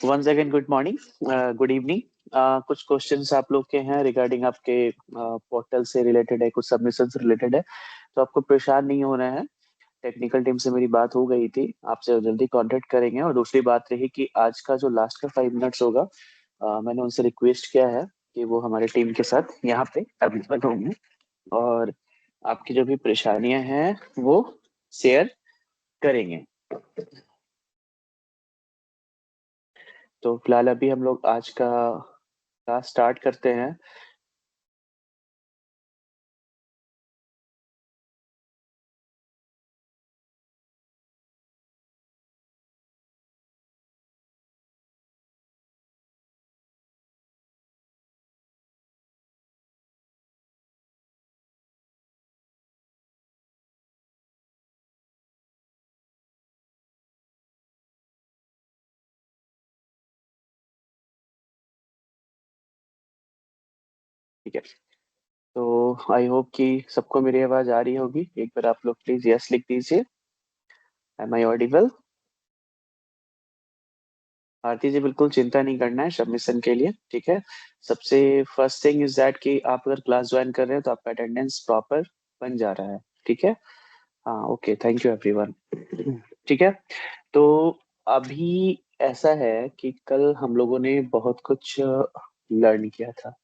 Once again good morning, good evening. कुछ questions आप लोग के हैं रिगार्डिंग आपके पोर्टल से रिलेटेड है, कुछ सबमिशन से रिलेटेड है। तो आपको परेशान नहीं होना है। टेक्निकल टीम से मेरी बात हो गई थी, आपसे जल्दी कांटेक्ट करेंगे। और दूसरी बात रही कि आज का जो लास्ट का 5 मिनट्स होगा, मैंने उनसे रिक्वेस्ट किया है कि वो हमारे टीम के साथ यहाँ पे अवेलेबल होंगे और आपकी जो भी परेशानियां हैं वो शेयर करेंगे। तो फिलहाल अभी हम लोग आज का क्लास स्टार्ट करते हैं। ठीक है, तो आई होप कि सबको मेरी आवाज आ रही होगी। एक बार आप लोग प्लीज यस लिख दीजिए। M I audible? आरती जी, बिल्कुल चिंता नहीं करना है सबमिशन के लिए, ठीक है। सबसे फर्स्ट थिंग इज दैट कि आप अगर क्लास ज्वाइन कर रहे हैं तो आपका अटेंडेंस प्रॉपर बन जा रहा है, ठीक है। हाँ, ओके, थैंक यू एवरीवन। ठीक है, तो अभी ऐसा है कि कल हम लोगों ने बहुत कुछ लर्न किया था,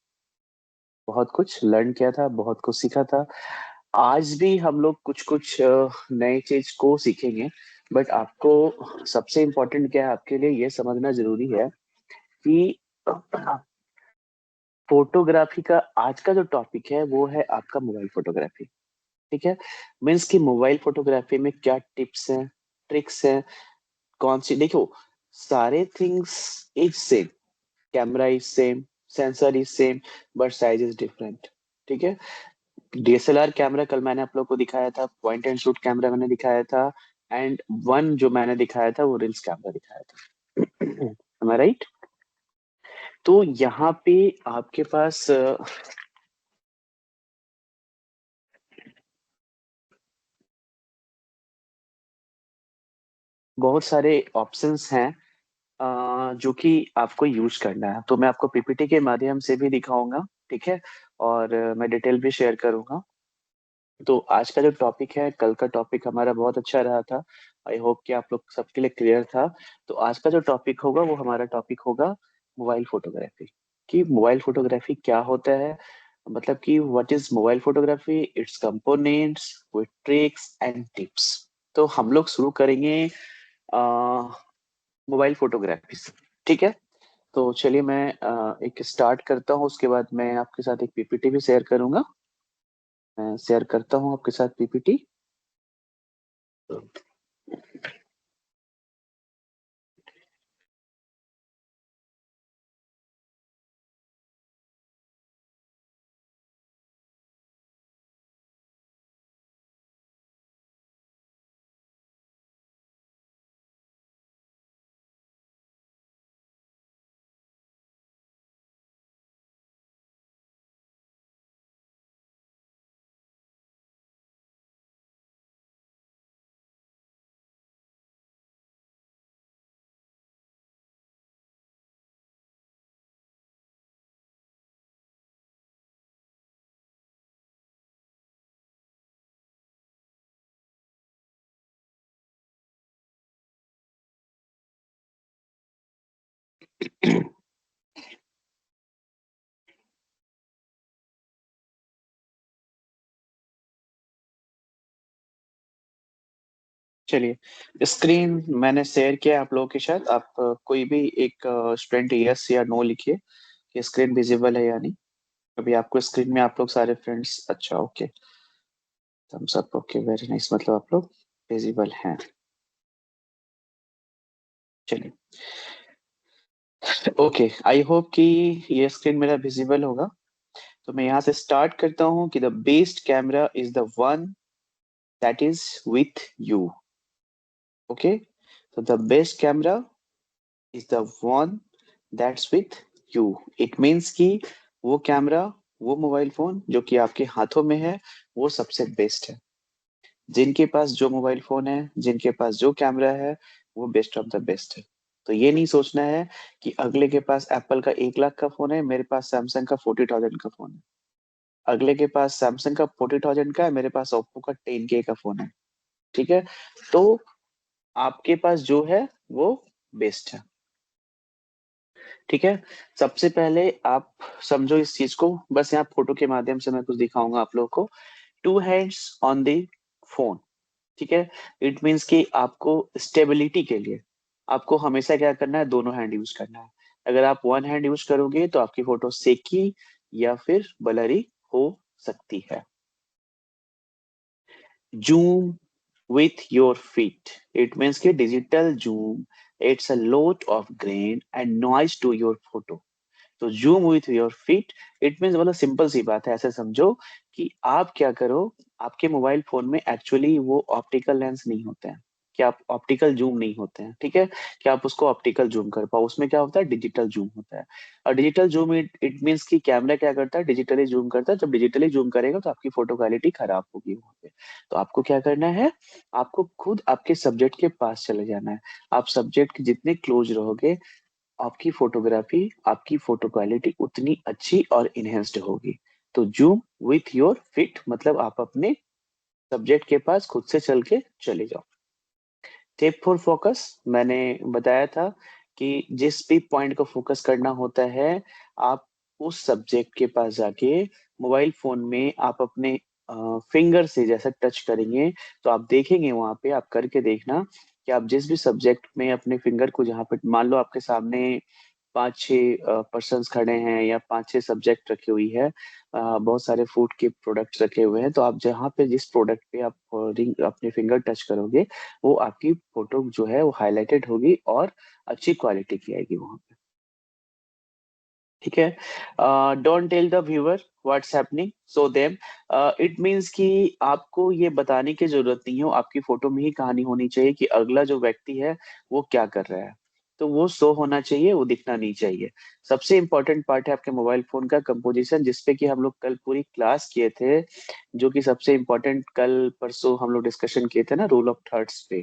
बहुत कुछ सीखा था। आज भी हम लोग कुछ कुछ नए चीज को सीखेंगे। बट आपको सबसे इम्पोर्टेंट क्या है, आपके लिए ये समझना जरूरी है कि फोटोग्राफी का आज का जो टॉपिक है वो है आपका मोबाइल फोटोग्राफी। ठीक है, मीन्स कि मोबाइल फोटोग्राफी में क्या टिप्स हैं, ट्रिक्स हैं, कौन सी, देखो, सारे things is same. Camera is same, sensor is same, but size is different. ठीक है, डीएसएलआर कैमरा कल मैंने आप लोग को दिखाया था, पॉइंट एंड शूट कैमरा मैंने दिखाया था, एंड वन जो मैंने दिखाया था वो रिल्स कैमरा दिखाया था। am I right? तो यहाँ पे आपके पास बहुत सारे ऑप्शंस हैं जो कि आपको यूज करना है। तो मैं आपको पीपीटी के माध्यम से भी दिखाऊंगा, ठीक है। और मैं डिटेल भी शेयर करूंगा। तो आज का जो टॉपिक है, कल का टॉपिक हमारा बहुत अच्छा रहा था। आई होप कि आप लोग सबके लिए क्लियर था। तो आज का जो टॉपिक होगा वो हमारा टॉपिक होगा मोबाइल फोटोग्राफी। कि मोबाइल फोटोग्राफी क्या होता है, मतलब कि what is mobile photography, it's components with tricks and tips. तो हम लोग शुरू करेंगे मोबाइल फोटोग्राफी से, ठीक है। तो चलिए मैं एक स्टार्ट करता हूँ, उसके बाद मैं आपके साथ एक पीपीटी भी शेयर करूंगा। मैं शेयर करता हूँ आपके साथ पीपीटी। चलिए, स्क्रीन मैंने शेयर किया आप लोगों के साथ। आप कोई भी एक स्टूडेंट यस या नो लिखिए कि स्क्रीन विजिबल है या नहीं। अभी आपको स्क्रीन में आप लोग सारे फ्रेंड्स, अच्छा, okay, thumbs up, okay, very nice, मतलब आप लोग विजिबल हैं। चलिए, ओके, आई होप कि ये स्क्रीन मेरा विजिबल होगा। तो मैं यहाँ से स्टार्ट करता हूँ कि the best camera is the one that is with you. Okay, तो the best camera is the one that's with you. It means कि वो कैमरा, वो मोबाइल फोन जो कि आपके हाथों में है, वो सबसे बेस्ट है। जिनके पास जो मोबाइल फोन है, जिनके पास जो कैमरा है, वो बेस्ट ऑफ द बेस्ट है। तो ये नहीं सोचना है कि अगले के पास एप्पल का 1 लाख का फोन है, मेरे पास सैमसंग का 40,000 का फोन है। अगले के पास सैमसंग का 40,000 का है, मेरे पास ओप्पो का 10K का फोन है। ठीक है, तो आपके पास जो है वो बेस्ट है। ठीक है, सबसे पहले आप समझो इस चीज को, बस यहाँ फोटो के माध्यम से मैं कुछ दिखाऊंगा आप लोगों को। Two hands on the phone. ठीक है, इट मीन्स कि आपको स्टेबिलिटी के लिए आपको हमेशा क्या करना है, दोनों हैंड यूज करना है। अगर आप वन हैंड यूज करोगे तो आपकी फोटो सेकी या फिर ब्लरी हो सकती है। Zoom with your feet. It means कि digital zoom adds a lot of grain and noise to your photo. तो zoom with your feet, it means मतलब सिंपल सी बात है, ऐसे समझो कि आप क्या करो, आपके मोबाइल फोन में एक्चुअली वो ऑप्टिकल लेंस नहीं होते हैं, कि आप ऑप्टिकल जूम नहीं होते हैं। ठीक है, कि आप उसको ऑप्टिकल जूम कर पाओ, उसमें क्या होता है, डिजिटल जूम होता है। और digital zoom it it means कि कैमरा क्या करता है, डिजिटली जूम करता है। जब डिजिटली जूम करेगा तो आपकी फोटो क्वालिटी खराब होगी वहां पे। तो आपको क्या करना है, आपको खुद आपके सब्जेक्ट के पास चले जाना है। आप सब्जेक्ट के जितने क्लोज रहोगे, आपकी फोटोग्राफी, आपकी फोटो क्वालिटी उतनी अच्छी और इनहेंस्ड होगी। तो जूम विथ योर फिट मतलब आप अपने सब्जेक्ट के पास खुद से चल के चले जाओ। टिप फॉर फोकस, मैंने बताया था कि जिस भी पॉइंट को फोकस करना होता है, आप उस सब्जेक्ट के पास जाके मोबाइल फोन में आप अपने फिंगर से जैसा टच करेंगे, तो आप देखेंगे वहां पे, आप करके देखना कि आप जिस भी सब्जेक्ट में अपने फिंगर को, जहाँ पे मान लो आपके सामने 5-6 पर्सन्स खड़े हैं या 5-6 सब्जेक्ट रखी हुई है, बहुत सारे फूड के प्रोडक्ट्स रखे हुए हैं, तो आप जहाँ पे जिस प्रोडक्ट पे आप रिंग अपने फिंगर टच करोगे, वो आपकी फोटो जो है वो हाईलाइटेड होगी और अच्छी क्वालिटी की आएगी वहां पे। ठीक है, don't tell the viewer what's happening show them. It means कि आपको ये बताने की जरूरत नहीं है, आपकी फोटो में ही कहानी होनी चाहिए कि अगला जो व्यक्ति है वो क्या कर रहा है। तो वो शो होना चाहिए, वो दिखना नहीं चाहिए। सबसे इंपॉर्टेंट पार्ट है आपके मोबाइल फोन का कंपोजिशन, जिसपे कि हम लोग कल पूरी क्लास किए थे, जो कि सबसे इंपॉर्टेंट कल परसों हम लोग डिस्कशन किए थे ना, रूल ऑफ थर्ड्स पे।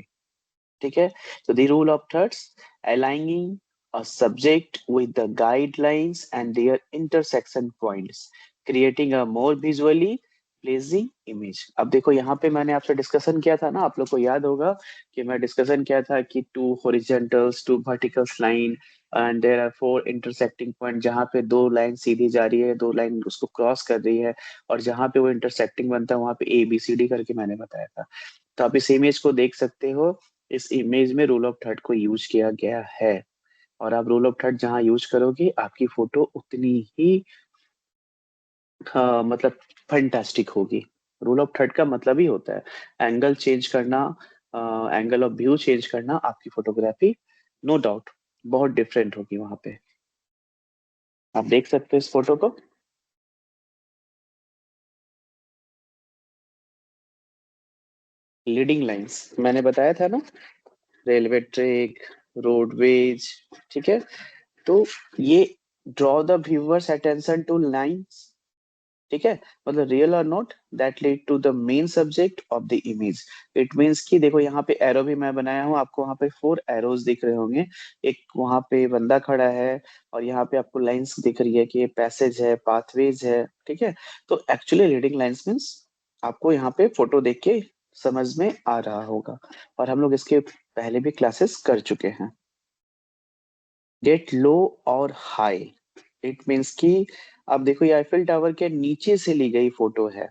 ठीक है, तो the rule of thirds, aligning a subject with the guidelines and their intersection points, creating a more visually pleasing image। अब देखो यहाँ पे मैंने आपसे डिस्कशन किया था ना, आप लोग को याद होगा कि मैं डिस्कशन किया था कि two horizontals, two verticals line and there are four intersecting point, जहाँ पे दो लाइन सीधी जा रही है, दो लाइन उसको क्रॉस कर रही है, और जहाँ पे वो इंटरसेक्टिंग बनता है वहां पे ABCD करके मैंने बताया था। तो आप इस इमेज को देख सकते हो, इस इमेज में रूल ऑफ थर्ड को यूज किया गया है। और आप रूल ऑफ थर्ड जहां यूज करोगे, आपकी फोटो उतनी ही मतलब फैंटास्टिक होगी। रूल ऑफ थर्ड का मतलब ही होता है एंगल चेंज करना, एंगल ऑफ व्यू चेंज करना, आपकी फोटोग्राफी नो डाउट बहुत डिफरेंट होगी वहां पे। आप देख सकते हो इस फोटो को। लीडिंग लाइंस मैंने बताया था ना, रेलवे ट्रैक, रोडवेज। ठीक है, तो ये draw the viewers attention to lines. ठीक है, मतलब रियल और not that lead to the main subject of the image. It means कि देखो यहाँ पे एरो भी मैं बनाया हूँ, आपको वहाँ पे 4 एरोज दिख रहे होंगे। एक वहाँ पे बंदा खड़ा है, और यहाँ पे आपको लाइंस दिख रही है कि ये पैसेज है, पाथवेज है। ठीक है, तो एक्चुअली रीडिंग लाइंस मीन्स आपको यहाँ पे फोटो देख के समझ में आ रहा होगा, और हम लोग इसके पहले भी क्लासेस कर चुके हैं। गेट लो और हाई, इट मीन्स कि अब देखो ये आईफिल टावर के नीचे से ली गई फोटो है।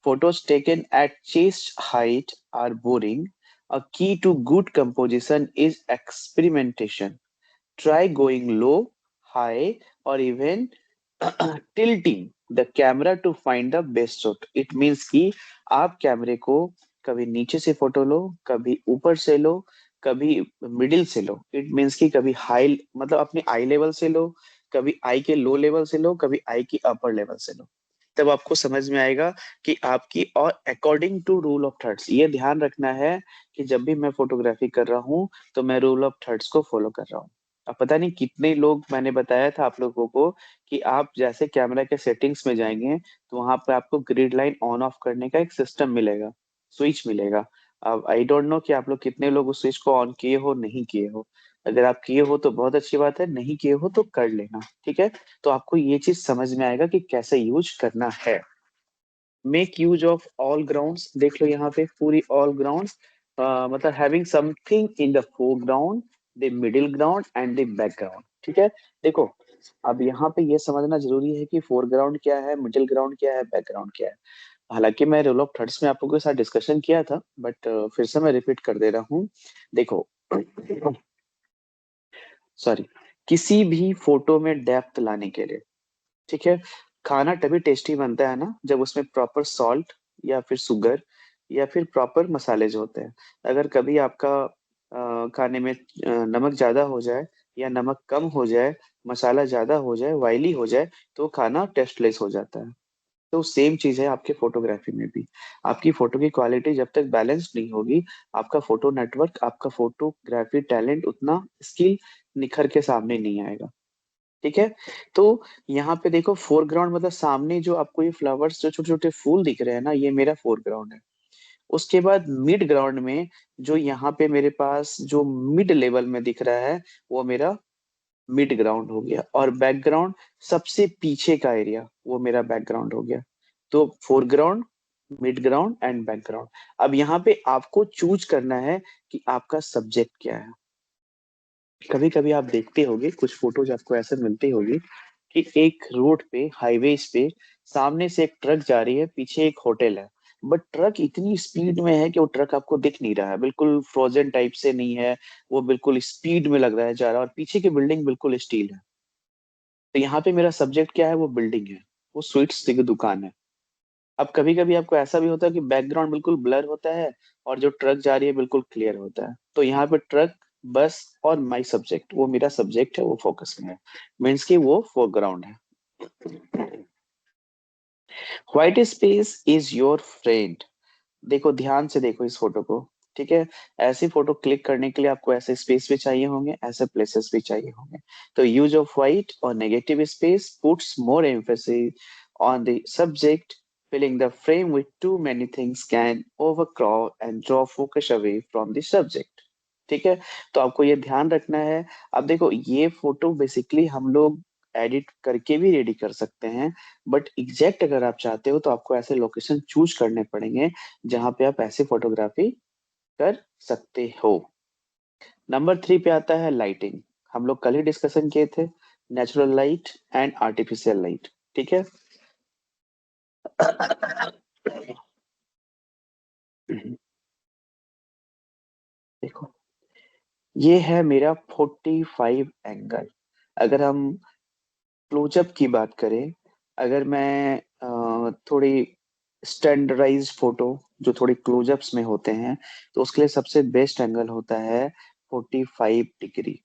Photos taken at chest height are boring. A key to good composition is experimentation. Try going low, high, or even tilting the camera to find the best shot. It means कि आप कैमरे को कभी नीचे से photo लो, कभी ऊपर से लो, कभी मिडिल से लो। इट मीन्स कि कभी हाई मतलब अपने आई लेवल से लो, कभी आई के लो लेवल से लो, कभी आई की अपर लेवल से लो। तब आपको समझ में आएगा कि आपकी, और according to rule of thirds, ये ध्यान रखना है कि जब भी मैं फोटोग्राफी कर रहा हूँ तो मैं रूल ऑफ थर्ड्स को फॉलो कर रहा हूँ। अब पता नहीं कितने लोग, मैंने बताया था आप लोगों को कि आप जैसे कैमरा के सेटिंग्स में जाएंगे, तो वहां पे आपको ग्रिड लाइन ऑन ऑफ करने का एक सिस्टम मिलेगा, स्विच मिलेगा। अब आई डोंट नो कि आप लोग कितने लोग उस स्विच को ऑन किए हो, नहीं किए हो। अगर आप किए हो तो बहुत अच्छी बात है, नहीं किए हो तो कर लेना, ठीक है। तो आपको ये चीज समझ में आएगा कि कैसे यूज करना है। Make use of all grounds, देख लो यहाँ पे पूरी ऑल ग्राउंड्स, मतलब having something in the foreground, the middle ground and the background, ठीक है। देखो, अब यहाँ पे ये समझना जरूरी है कि फोरग्राउंड क्या है, मिडिल ग्राउंड क्या है, बैकग्राउंड क्या है। हालांकि मैं रोल ऑफ थर्ड्स में आप लोगों के साथ डिस्कशन किया था, बट फिर से मैं रिपीट कर दे रहा हूँ। देखो, सॉरी, किसी भी फोटो में डेप्थ लाने के लिए, ठीक है, खाना तभी टेस्टी बनता है ना जब उसमें प्रॉपर सॉल्ट या फिर शुगर या फिर प्रॉपर मसाले जो होते हैं। अगर कभी आपका खाने में नमक ज्यादा हो जाए या नमक कम हो जाए, मसाला ज्यादा हो जाए, वाइली हो जाए, तो खाना टेस्टलेस हो जाता है। तो सेम चीज है आपके फोटोग्राफी में भी। आपकी फोटो की क्वालिटी जब तक बैलेंस नहीं होगी, आपका फोटो नेटवर्क, आपका फोटोग्राफी टैलेंट उतना स्किल निखर के सामने नहीं आएगा, ठीक है। तो यहाँ पे देखो, फोरग्राउंड मतलब सामने जो आपको ये फ्लावर्स, जो छोटे छोटे फूल दिख रहे हैं ना, ये मेरा फोरग्राउंड है। उसके बाद मिड ग्राउंड में जो यहाँ पे मेरे पास जो मिड लेवल में दिख रहा है, वो मेरा मिड ग्राउंड हो गया। और बैकग्राउंड, सबसे पीछे का एरिया, वो मेरा बैकग्राउंड हो गया। तो foreground, mid ground and background. अब यहाँ पे आपको चूज करना है कि आपका सब्जेक्ट क्या है। कभी कभी आप देखते होंगे कुछ फोटोज आपको ऐसे मिलती होगी कि एक रोड पे, हाईवेज पे, सामने से एक ट्रक जा रही है, पीछे एक होटल है, बट ट्रक इतनी स्पीड में है कि वो ट्रक आपको दिख नहीं रहा है, बिल्कुल फ्रोजन टाइप से नहीं है, वो बिल्कुल स्पीड में लग रहा है जा रहा है, और पीछे की बिल्डिंग बिल्कुल स्टील है। तो यहाँ पे मेरा सब्जेक्ट क्या है, वो बिल्डिंग है, वो स्वीट्स की दुकान है। अब कभी कभी आपको ऐसा भी होता है कि बैकग्राउंड बिल्कुल ब्लर होता है और जो ट्रक जा रही है बिल्कुल क्लियर होता है। तो यहाँ पे ट्रक, बस और माई सब्जेक्ट, वो मेरा सब्जेक्ट है, वो फोकस में है, मीन्स कि वो फोरग्राउंड है। White space is your friend. देखो, ध्यान से देखो इस फोटो को, ठीक है। ऐसी फोटो क्लिक करने के लिए आपको ऐसे स्पेस भी चाहिए होंगे, ऐसे प्लेसेस भी चाहिए होंगे। तो यूज ऑफ व्हाइट और negative space puts more emphasis on the subject, filling the frame with too many things can overcrowd and draw focus away from the subject, ठीक है। तो आपको ये ध्यान रखना है। अब देखो, ये फोटो बेसिकली हम लोग एडिट करके भी रेडी कर सकते हैं, बट एग्जैक्ट अगर आप चाहते हो तो आपको ऐसे लोकेशन चूज करने पड़ेंगे जहां पे आप ऐसे फोटोग्राफी कर सकते हो। नंबर 3 पे आता है लाइटिंग। हम लोग कल ही डिस्कशन किए थे, natural light and artificial light, ठीक है। देखो, ये है मेरा 45 एंगल। अगर हम क्लोजअप की बात करें, अगर मैं थोड़ी स्टैंडर्डाइज फोटो जो थोड़ी क्लोजअप्स में होते हैं, तो उसके लिए सबसे बेस्ट एंगल होता है 45 डिग्री।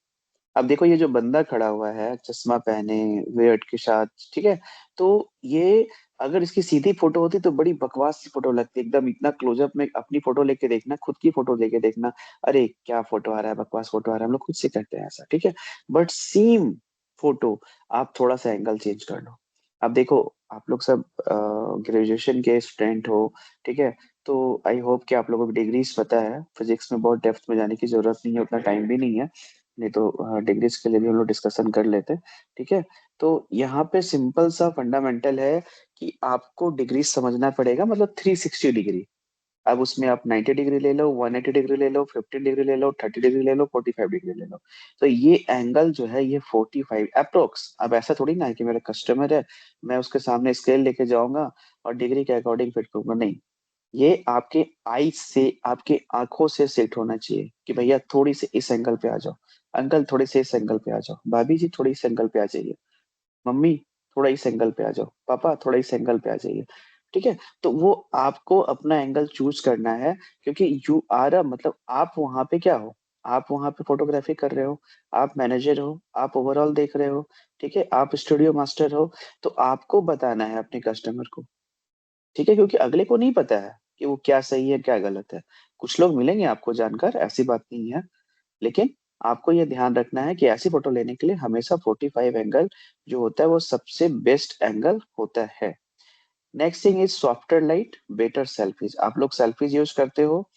अब देखो, ये जो बंदा खड़ा हुआ है चश्मा पहने, वेयर्ड के साथ, ठीक है, तो ये, अगर इसकी सीधी फोटो होती तो बड़ी बकवास सी फोटो लगती एकदम। इतना क्लोजअप में अपनी फोटो लेके देखना, खुद की फोटो लेके देखना, अरे क्या फोटो आ रहा है, बकवास फोटो आ रहा है, हम लोग खुद से कहते हैं ऐसा, ठीक है। बट सेम फोटो, आप थोड़ा सा एंगल चेंज कर लो। अब देखो, आप लोग सब ग्रेजुएशन के स्टूडेंट हो, ठीक है। तो आई होप कि आप लोगों को डिग्रीज पता है, फिजिक्स में बहुत डेप्थ में जाने की जरूरत नहीं है, उतना टाइम भी नहीं है, नहीं तो डिग्रीज के लिए भी हम लोग डिस्कशन कर लेते, ठीक है। तो यहाँ पे सिंपल सा फंडामेंटल है कि आपको डिग्री समझना पड़ेगा, मतलब 360 डिग्री। अब उसमें आप 90 डिग्री ले लो, 180 डिग्री ले लो, 15 डिग्री ले लो, 30 डिग्री ले लो, 45 डिग्री ले लो। तो ये एंगल जो है, ये 45 अप्रोक्स। अब ऐसा थोड़ी ना है कि मेरा कस्टमर है, मैं उसके सामने स्केल लेके जाऊंगा और डिग्री के अकॉर्डिंग फिट करूंगा, नहीं। ये आपके आई से, आपके आंखों से सेट होना चाहिए कि भैया थोड़ी सी इस एंगल पे आ जाओ, अंकल थोड़े से इस एंगल पे आ जाओ, भाभी जी थोड़ी इस एंगल पे आ जाइए, मम्मी थोड़ा इस एंगल पे आ जाओ, पापा थोड़ा इस एंगल पे आ जाइए, ठीक है। तो वो आपको अपना एंगल चूज करना है, क्योंकि यू आर अ, मतलब आप वहां पे क्या हो, आप वहां पे फोटोग्राफी कर रहे हो, आप मैनेजर हो, आप ओवरऑल देख रहे हो, ठीक है, आप स्टूडियो मास्टर हो। तो आपको बताना है अपने कस्टमर को, ठीक है, क्योंकि अगले को नहीं पता है कि वो क्या सही है क्या गलत है। कुछ लोग मिलेंगे आपको जानकर, ऐसी बात नहीं है, लेकिन आपको यह ध्यान रखना है कि ऐसी फोटो लेने के लिए हमेशा 45 एंगल जो होता है वो सबसे बेस्ट एंगल होता है। Next thing is softer light, better selfies. आप लोग सेल्फीज यूज करते हो,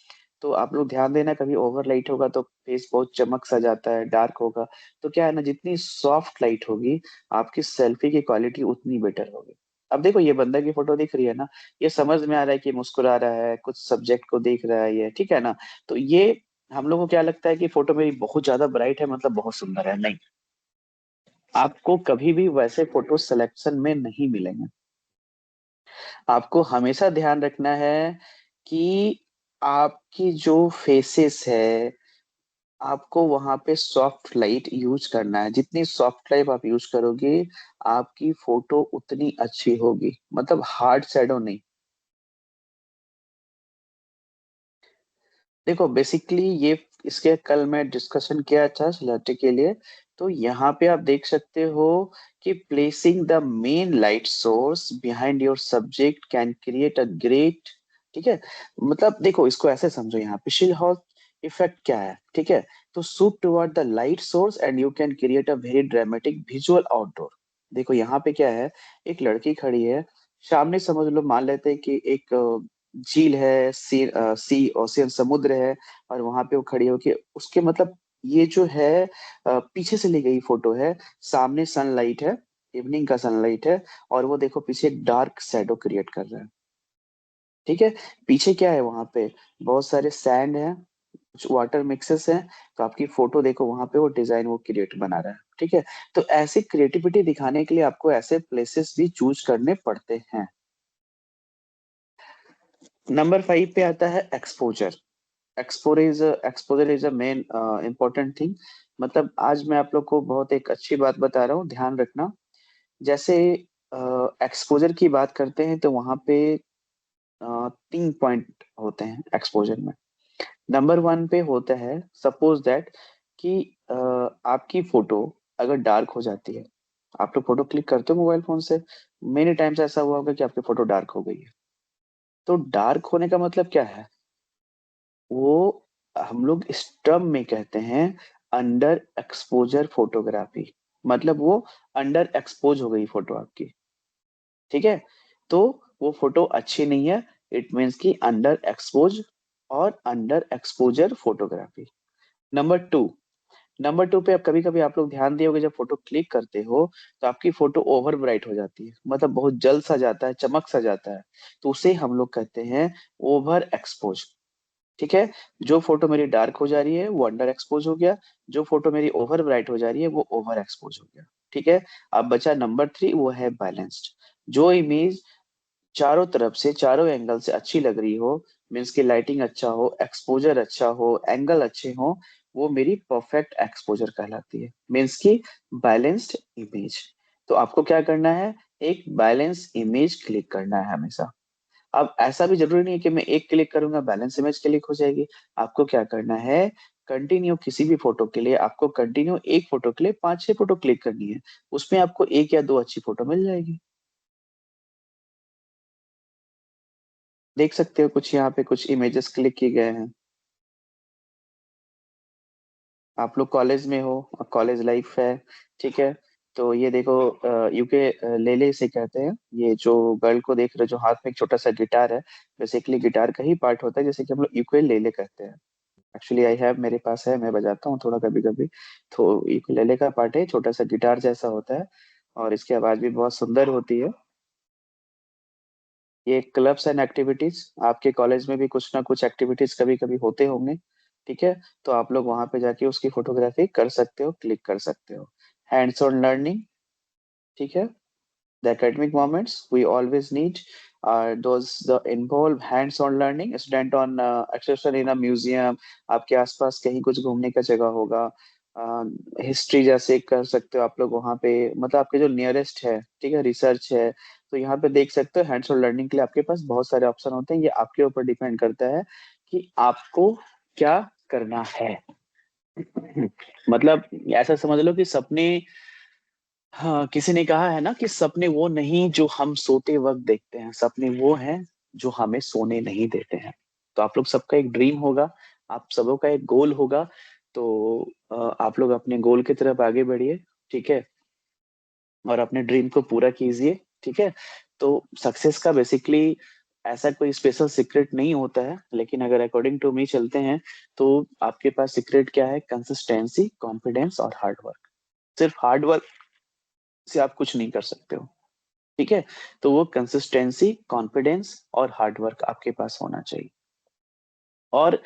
तो आप लोग ध्यान देना, कभी ओवर लाइट होगा तो फेस बहुत चमक सा जाता है, डार्क होगा तो क्या है ना, जितनी सॉफ्ट लाइट होगी आपकी सेल्फी की क्वालिटी उतनी बेटर होगी। अब देखो ये बंदा की फोटो दिख रही है ना, ये समझ में आ रहा है कि मुस्कुरा रहा है, कुछ सब्जेक्ट को देख रहा है ये, ठीक है ना। तो ये हम लोग को क्या लगता है कि फोटो मेरी बहुत ज्यादा ब्राइट है मतलब बहुत सुंदर है, नहीं। आपको कभी भी वैसे फोटो सिलेक्शन में नहीं मिलेंगे। आपको हमेशा ध्यान रखना है कि आपकी जो फेसेस है, आपको वहां पे सॉफ्ट लाइट यूज करना है। जितनी सॉफ्ट लाइट आप यूज करोगे आपकी फोटो उतनी अच्छी होगी, मतलब हार्ड शैडो नहीं। देखो बेसिकली ये इसके कल मैं डिस्कशन किया था सिलेक्ट के लिए। तो यहाँ पे आप देख सकते हो कि placing the main light source behind your subject can create a great, ठीक है। मतलब देखो इसको ऐसे समझो, यहाँ पे शिल हॉल इफेक्ट क्या है, ठीक है। तो shoot toward the light source and you can create a very dramatic visual outdoor. देखो यहाँ पे क्या है, एक लड़की खड़ी है, सामने समझ लो, मान लेते हैं कि एक झील है, सी ओशियन समुद्र है, और वहां पे वो खड़ी होके उसके मतलब ये जो है पीछे से ली गई फोटो है। सामने सनलाइट है, इवनिंग का सनलाइट है, और वो देखो पीछे डार्क शैडो क्रिएट कर रहा है, ठीक है। पीछे क्या है, वहां पे बहुत सारे सैंड है, कुछ वाटर मिक्सेस हैं। तो आपकी फोटो देखो वहां पे वो डिजाइन वो क्रिएट बना रहा है, ठीक है। तो ऐसी क्रिएटिविटी दिखाने के लिए आपको ऐसे प्लेसेस भी चूज करने पड़ते हैं। नंबर 5 पे आता है exposure. Exposure is a main important thing. मतलब आज मैं आप लोग को बहुत एक अच्छी बात बता रहा हूँ, ध्यान रखना। जैसे एक्सपोजर की बात करते हैं तो वहां पे 3 पॉइंट होते हैं एक्सपोजर में। नंबर 1 पे होता है, सपोज दैट कि आपकी फोटो अगर डार्क हो जाती है, आप लोग फोटो क्लिक करते हो मोबाइल फोन से, मेनी टाइम्स ऐसा हुआ होगा कि आपकी फोटो डार्क हो गई है। तो डार्क होने का मतलब क्या है, वो हम लोग इस टर्म में कहते हैं अंडर एक्सपोजर फोटोग्राफी। मतलब वो अंडर एक्सपोज हो गई फोटो आपकी, ठीक है। तो वो फोटो अच्छी नहीं है, इट मीन्स कि अंडर एक्सपोज और under exposure photography. Number 2, number 2 पे अब कभी कभी आप लोग ध्यान दिए होगे, जब फोटो क्लिक करते हो तो आपकी फोटो ओवर ब्राइट हो जाती है, मतलब बहुत जल सा जाता है, चमक सा जाता है। तो उसे हम लोग कहते हैं ओवर एक्सपोज, ठीक है। जो फोटो मेरी डार्क हो जा रही है वो अंडर एक्सपोज हो गया, जो फोटो मेरी ओवर ब्राइट हो जा रही है वो ओवर एक्सपोज हो गया, ठीक है। अब बचा नंबर 3, वो है बैलेंस्ड। जो इमेज चारों तरफ से, चारों एंगल से अच्छी लग रही हो, मीन्स की लाइटिंग अच्छा हो, एक्सपोजर अच्छा हो, एंगल अच्छे हो, वो मेरी परफेक्ट एक्सपोजर कहलाती है, मीन्स की बैलेंस्ड इमेज। तो आपको क्या करना है, एक बैलेंस इमेज क्लिक करना है हमेशा। अब ऐसा भी जरूरी नहीं है कि मैं एक क्लिक करूंगा बैलेंस इमेज क्लिक हो जाएगी। आपको क्या करना है, कंटिन्यू किसी भी फोटो के लिए आपको कंटिन्यू एक फोटो के लिए 5-6 फोटो क्लिक करनी है, उसमें आपको एक या दो अच्छी फोटो मिल जाएगी। देख सकते हो कुछ यहाँ पे कुछ इमेजेस क्लिक किए गए हैं। आप लोग कॉलेज में हो, कॉलेज लाइफ है, ठीक है। तो ये देखो यूके लेले इसे कहते हैं। ये जो गर्ल को देख रहे हो जो हाथ में एक छोटा सा गिटार है, बेसिकली गिटार का ही पार्ट होता है, जैसे कि हम लोग यूकेलेले कहते हैं। एक्चुअली आई हैव, मेरे पास है, मैं बजाता हूँ थोड़ा कभी कभी। तो यूकेलेले का पार्ट है, छोटा सा गिटार जैसा होता है, और इसकी आवाज भी बहुत सुंदर होती है। ये क्लब्स एंड एक्टिविटीज, आपके कॉलेज में भी कुछ ना कुछ एक्टिविटीज कभी कभी होते होंगे, ठीक है। तो आप लोग वहां पे जाके उसकी फोटोग्राफी कर सकते हो, क्लिक कर सकते हो। हैंड्स ऑन लर्निंग, ठीक है। The academic moments we always need are those the involve hands-on learning. Student on excursion in a museum, आपके आसपास कहीं कुछ घूमने का जगह होगा, हिस्ट्री जैसे कर सकते हो आप लोग वहाँ पे, मतलब आपके जो नियरेस्ट है, ठीक है, रिसर्च है। तो यहाँ पे देख सकते हो हैंड्स ऑन लर्निंग के लिए आपके पास बहुत सारे ऑप्शन होते हैं, ये आपके ऊपर डिपेंड करता है कि आपको क्या करना है। मतलब ऐसा समझ लो कि सपने, हाँ, किसी ने कहा है ना कि सपने वो नहीं जो हम सोते वक्त देखते हैं, सपने वो हैं जो हमें सोने नहीं देते हैं। तो आप लोग सबका एक ड्रीम होगा, आप सबों का एक गोल होगा। तो आप लोग अपने गोल की तरफ आगे बढ़िए, ठीक है, और अपने ड्रीम को पूरा कीजिए, ठीक है। तो सक्सेस का बेसिकली ऐसा कोई स्पेशल सीक्रेट नहीं होता है, लेकिन अगर अकॉर्डिंग टू मी चलते हैं तो आपके पास सीक्रेट क्या है? कंसिस्टेंसी, कॉन्फिडेंस और हार्ड वर्क। सिर्फ हार्ड वर्क से आप कुछ नहीं कर सकते हो, ठीक है? तो वो कंसिस्टेंसी, कॉन्फिडेंस और हार्ड वर्क आपके पास होना चाहिए। और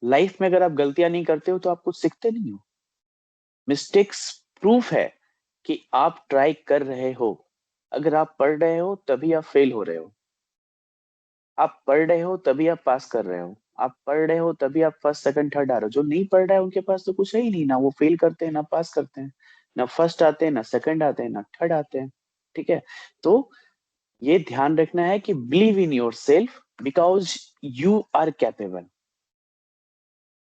लाइफ में अगर आप गलतियां नहीं करते हो तो आप कुछ सीखते नहीं हो। मिस्टेक्स प्रूफ है कि आप ट्राई कर रहे हो। अगर आप पढ़ रहे हो तभी आप फेल हो रहे हो, आप पढ़ रहे हो तभी आप पास कर रहे हो, आप पढ़ रहे हो तभी आप फर्स्ट सेकंड थर्ड आ रहे हो। जो नहीं पढ़ रहा है उनके पास तो कुछ है ही नहीं, ना वो फेल करते हैं ना पास करते हैं, ना फर्स्ट आते हैं ना सेकंड आते हैं ना थर्ड आते हैं, ठीक है? तो ये ध्यान रखना है कि believe in yourself, because you are capable,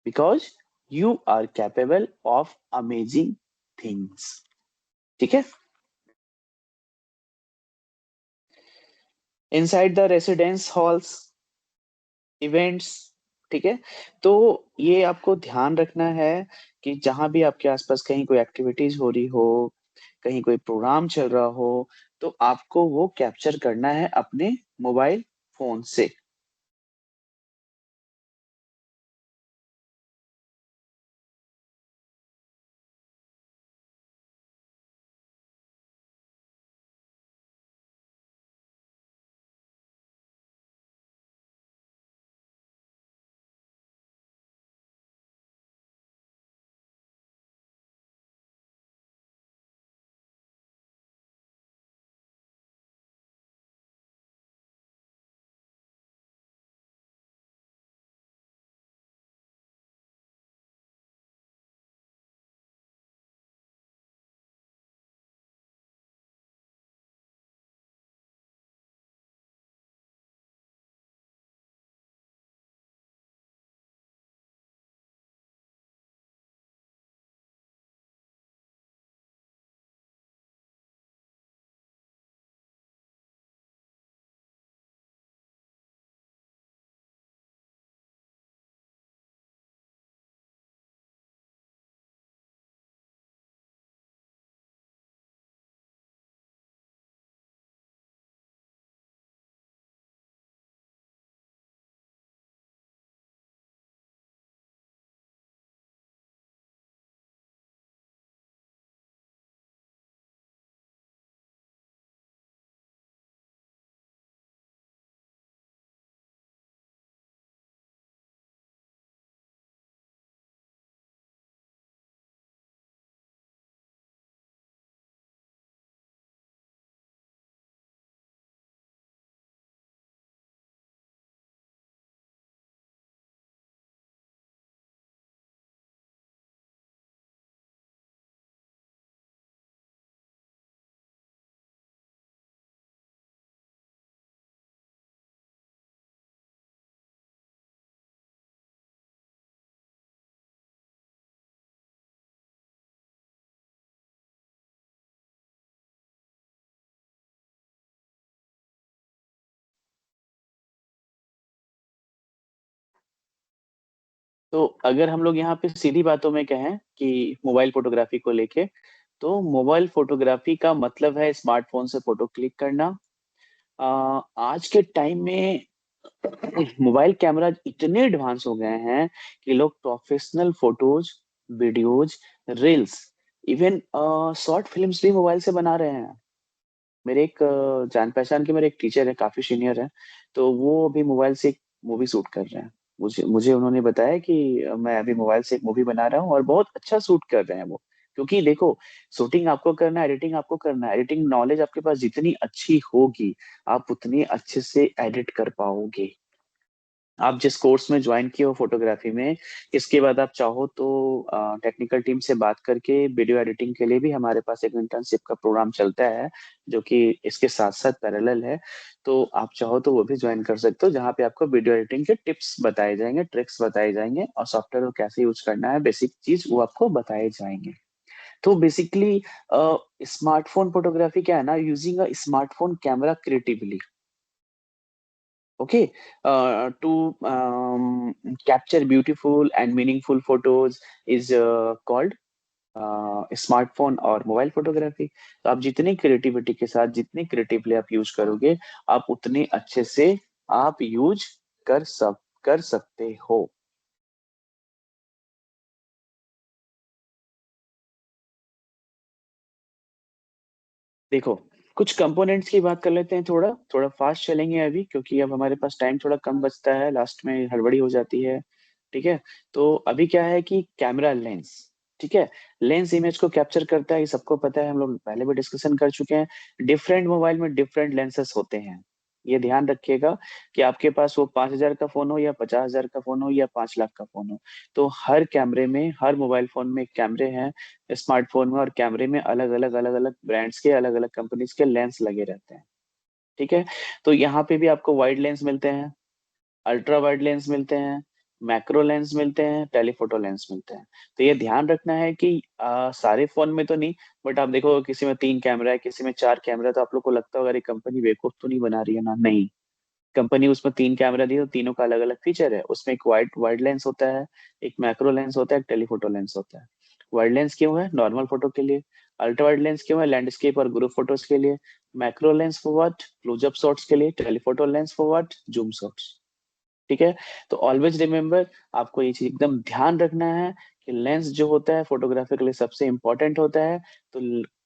because you are capable of amazing things, ठीक है? Inside the residence halls events, ठीक है? तो ये आपको ध्यान रखना है कि जहां भी आपके आसपास कहीं कोई एक्टिविटीज हो रही हो, कहीं कोई प्रोग्राम चल रहा हो, तो आपको वो कैप्चर करना है अपने मोबाइल फोन से। तो अगर हम लोग यहाँ पे सीधी बातों में कहें कि मोबाइल फोटोग्राफी को लेके, तो मोबाइल फोटोग्राफी का मतलब है स्मार्टफोन से फोटो क्लिक करना। आज के टाइम में मोबाइल कैमरा इतने एडवांस हो गए हैं कि लोग professional photos, videos, reels, even short films भी मोबाइल से बना रहे हैं। मेरे एक जान पहचान के मेरे एक टीचर है, काफी सीनियर है, तो वो अभी मोबाइल से एक मूवी शूट कर रहे हैं। मुझे मुझे उन्होंने बताया कि मैं अभी मोबाइल से एक मूवी बना रहा हूँ और बहुत अच्छा शूट कर रहे हैं वो। क्योंकि देखो, शूटिंग आपको करना है, एडिटिंग आपको करना है, एडिटिंग नॉलेज आपके पास जितनी अच्छी होगी आप उतनी अच्छे से एडिट कर पाओगे। आप जिस कोर्स में ज्वाइन किए हो फोटोग्राफी में, इसके बाद आप चाहो तो टेक्निकल टीम से बात करके वीडियो एडिटिंग के लिए भी हमारे पास एक इंटर्नशिप का प्रोग्राम चलता है, जो कि इसके साथ साथ पैरेलल है। तो आप चाहो तो वो भी ज्वाइन कर सकते हो, जहाँ पे आपको वीडियो एडिटिंग के टिप्स बताए जाएंगे, ट्रिक्स बताए जाएंगे और सॉफ्टवेयर को कैसे यूज करना है, बेसिक चीज वो आपको बताए जाएंगे। तो बेसिकली स्मार्टफोन फोटोग्राफी क्या है ना, using a smartphone camera creatively, okay, to capture beautiful and meaningful photos is called smartphone और मोबाइल फोटोग्राफी। तो आप जितनी क्रिएटिविटी के साथ, जितनी क्रिएटिवली आप यूज करोगे, आप उतने अच्छे से आप यूज कर सकते हो। देखो, कुछ कंपोनेंट्स की बात कर लेते हैं, थोड़ा थोड़ा फास्ट चलेंगे अभी, क्योंकि अब हमारे पास टाइम थोड़ा कम बचता है, लास्ट में हड़बड़ी हो जाती है। ठीक है, तो अभी क्या है कि कैमरा लेंस, ठीक है, लेंस इमेज को कैप्चर करता है, ये सबको पता है, हम लोग पहले भी डिस्कशन कर चुके हैं। डिफरेंट मोबाइल में डिफरेंट लेंसेस होते हैं, ये ध्यान रखिएगा कि आपके पास वो 5,000 का फोन हो या 50,000 का फोन हो या 5 लाख का फोन हो, तो हर कैमरे में, हर मोबाइल फोन में कैमरे हैं, स्मार्टफोन में, और कैमरे में अलग अलग ब्रांड्स के, अलग अलग कंपनीज के लेंस लगे रहते हैं। ठीक है, तो यहाँ पे भी आपको वाइड लेंस मिलते हैं, अल्ट्रा वाइड लेंस मिलते हैं, मैक्रो लेंस मिलते हैं, टेलीफोटो लेंस मिलते हैं। तो ये ध्यान रखना है कि सारे फोन में तो नहीं, बट आप देखो किसी में 3 कैमरा है, किसी में 4 कैमरा है, तो आप लोग को लगता होगा अरे कंपनी बेवकूफ तो नहीं बना रही है ना, नहीं। कंपनी उसमें 3 कैमरा दी है, तो तीनों का अलग अलग फीचर है, उसमें एक वाइड वाइड लेंस होता है, एक मैक्रो लेंस होता है, एक टेलीफोटो लेंस होता है। वाइड लेंस क्यों है? नॉर्मल फोटो के लिए। अल्ट्रा वाइड लेंस क्यों है? लैंडस्केप और ग्रुप फोटोज के लिए। Macro lens for what? Close up shots के लिए। Telephoto lens for what? Zoom shots. ठीक है, तो ऑलवेज रिमेम्बर, आपको ये चीज एकदम ध्यान रखना है कि लेंस जो होता है फोटोग्राफी के लिए सबसे इंपॉर्टेंट होता है। तो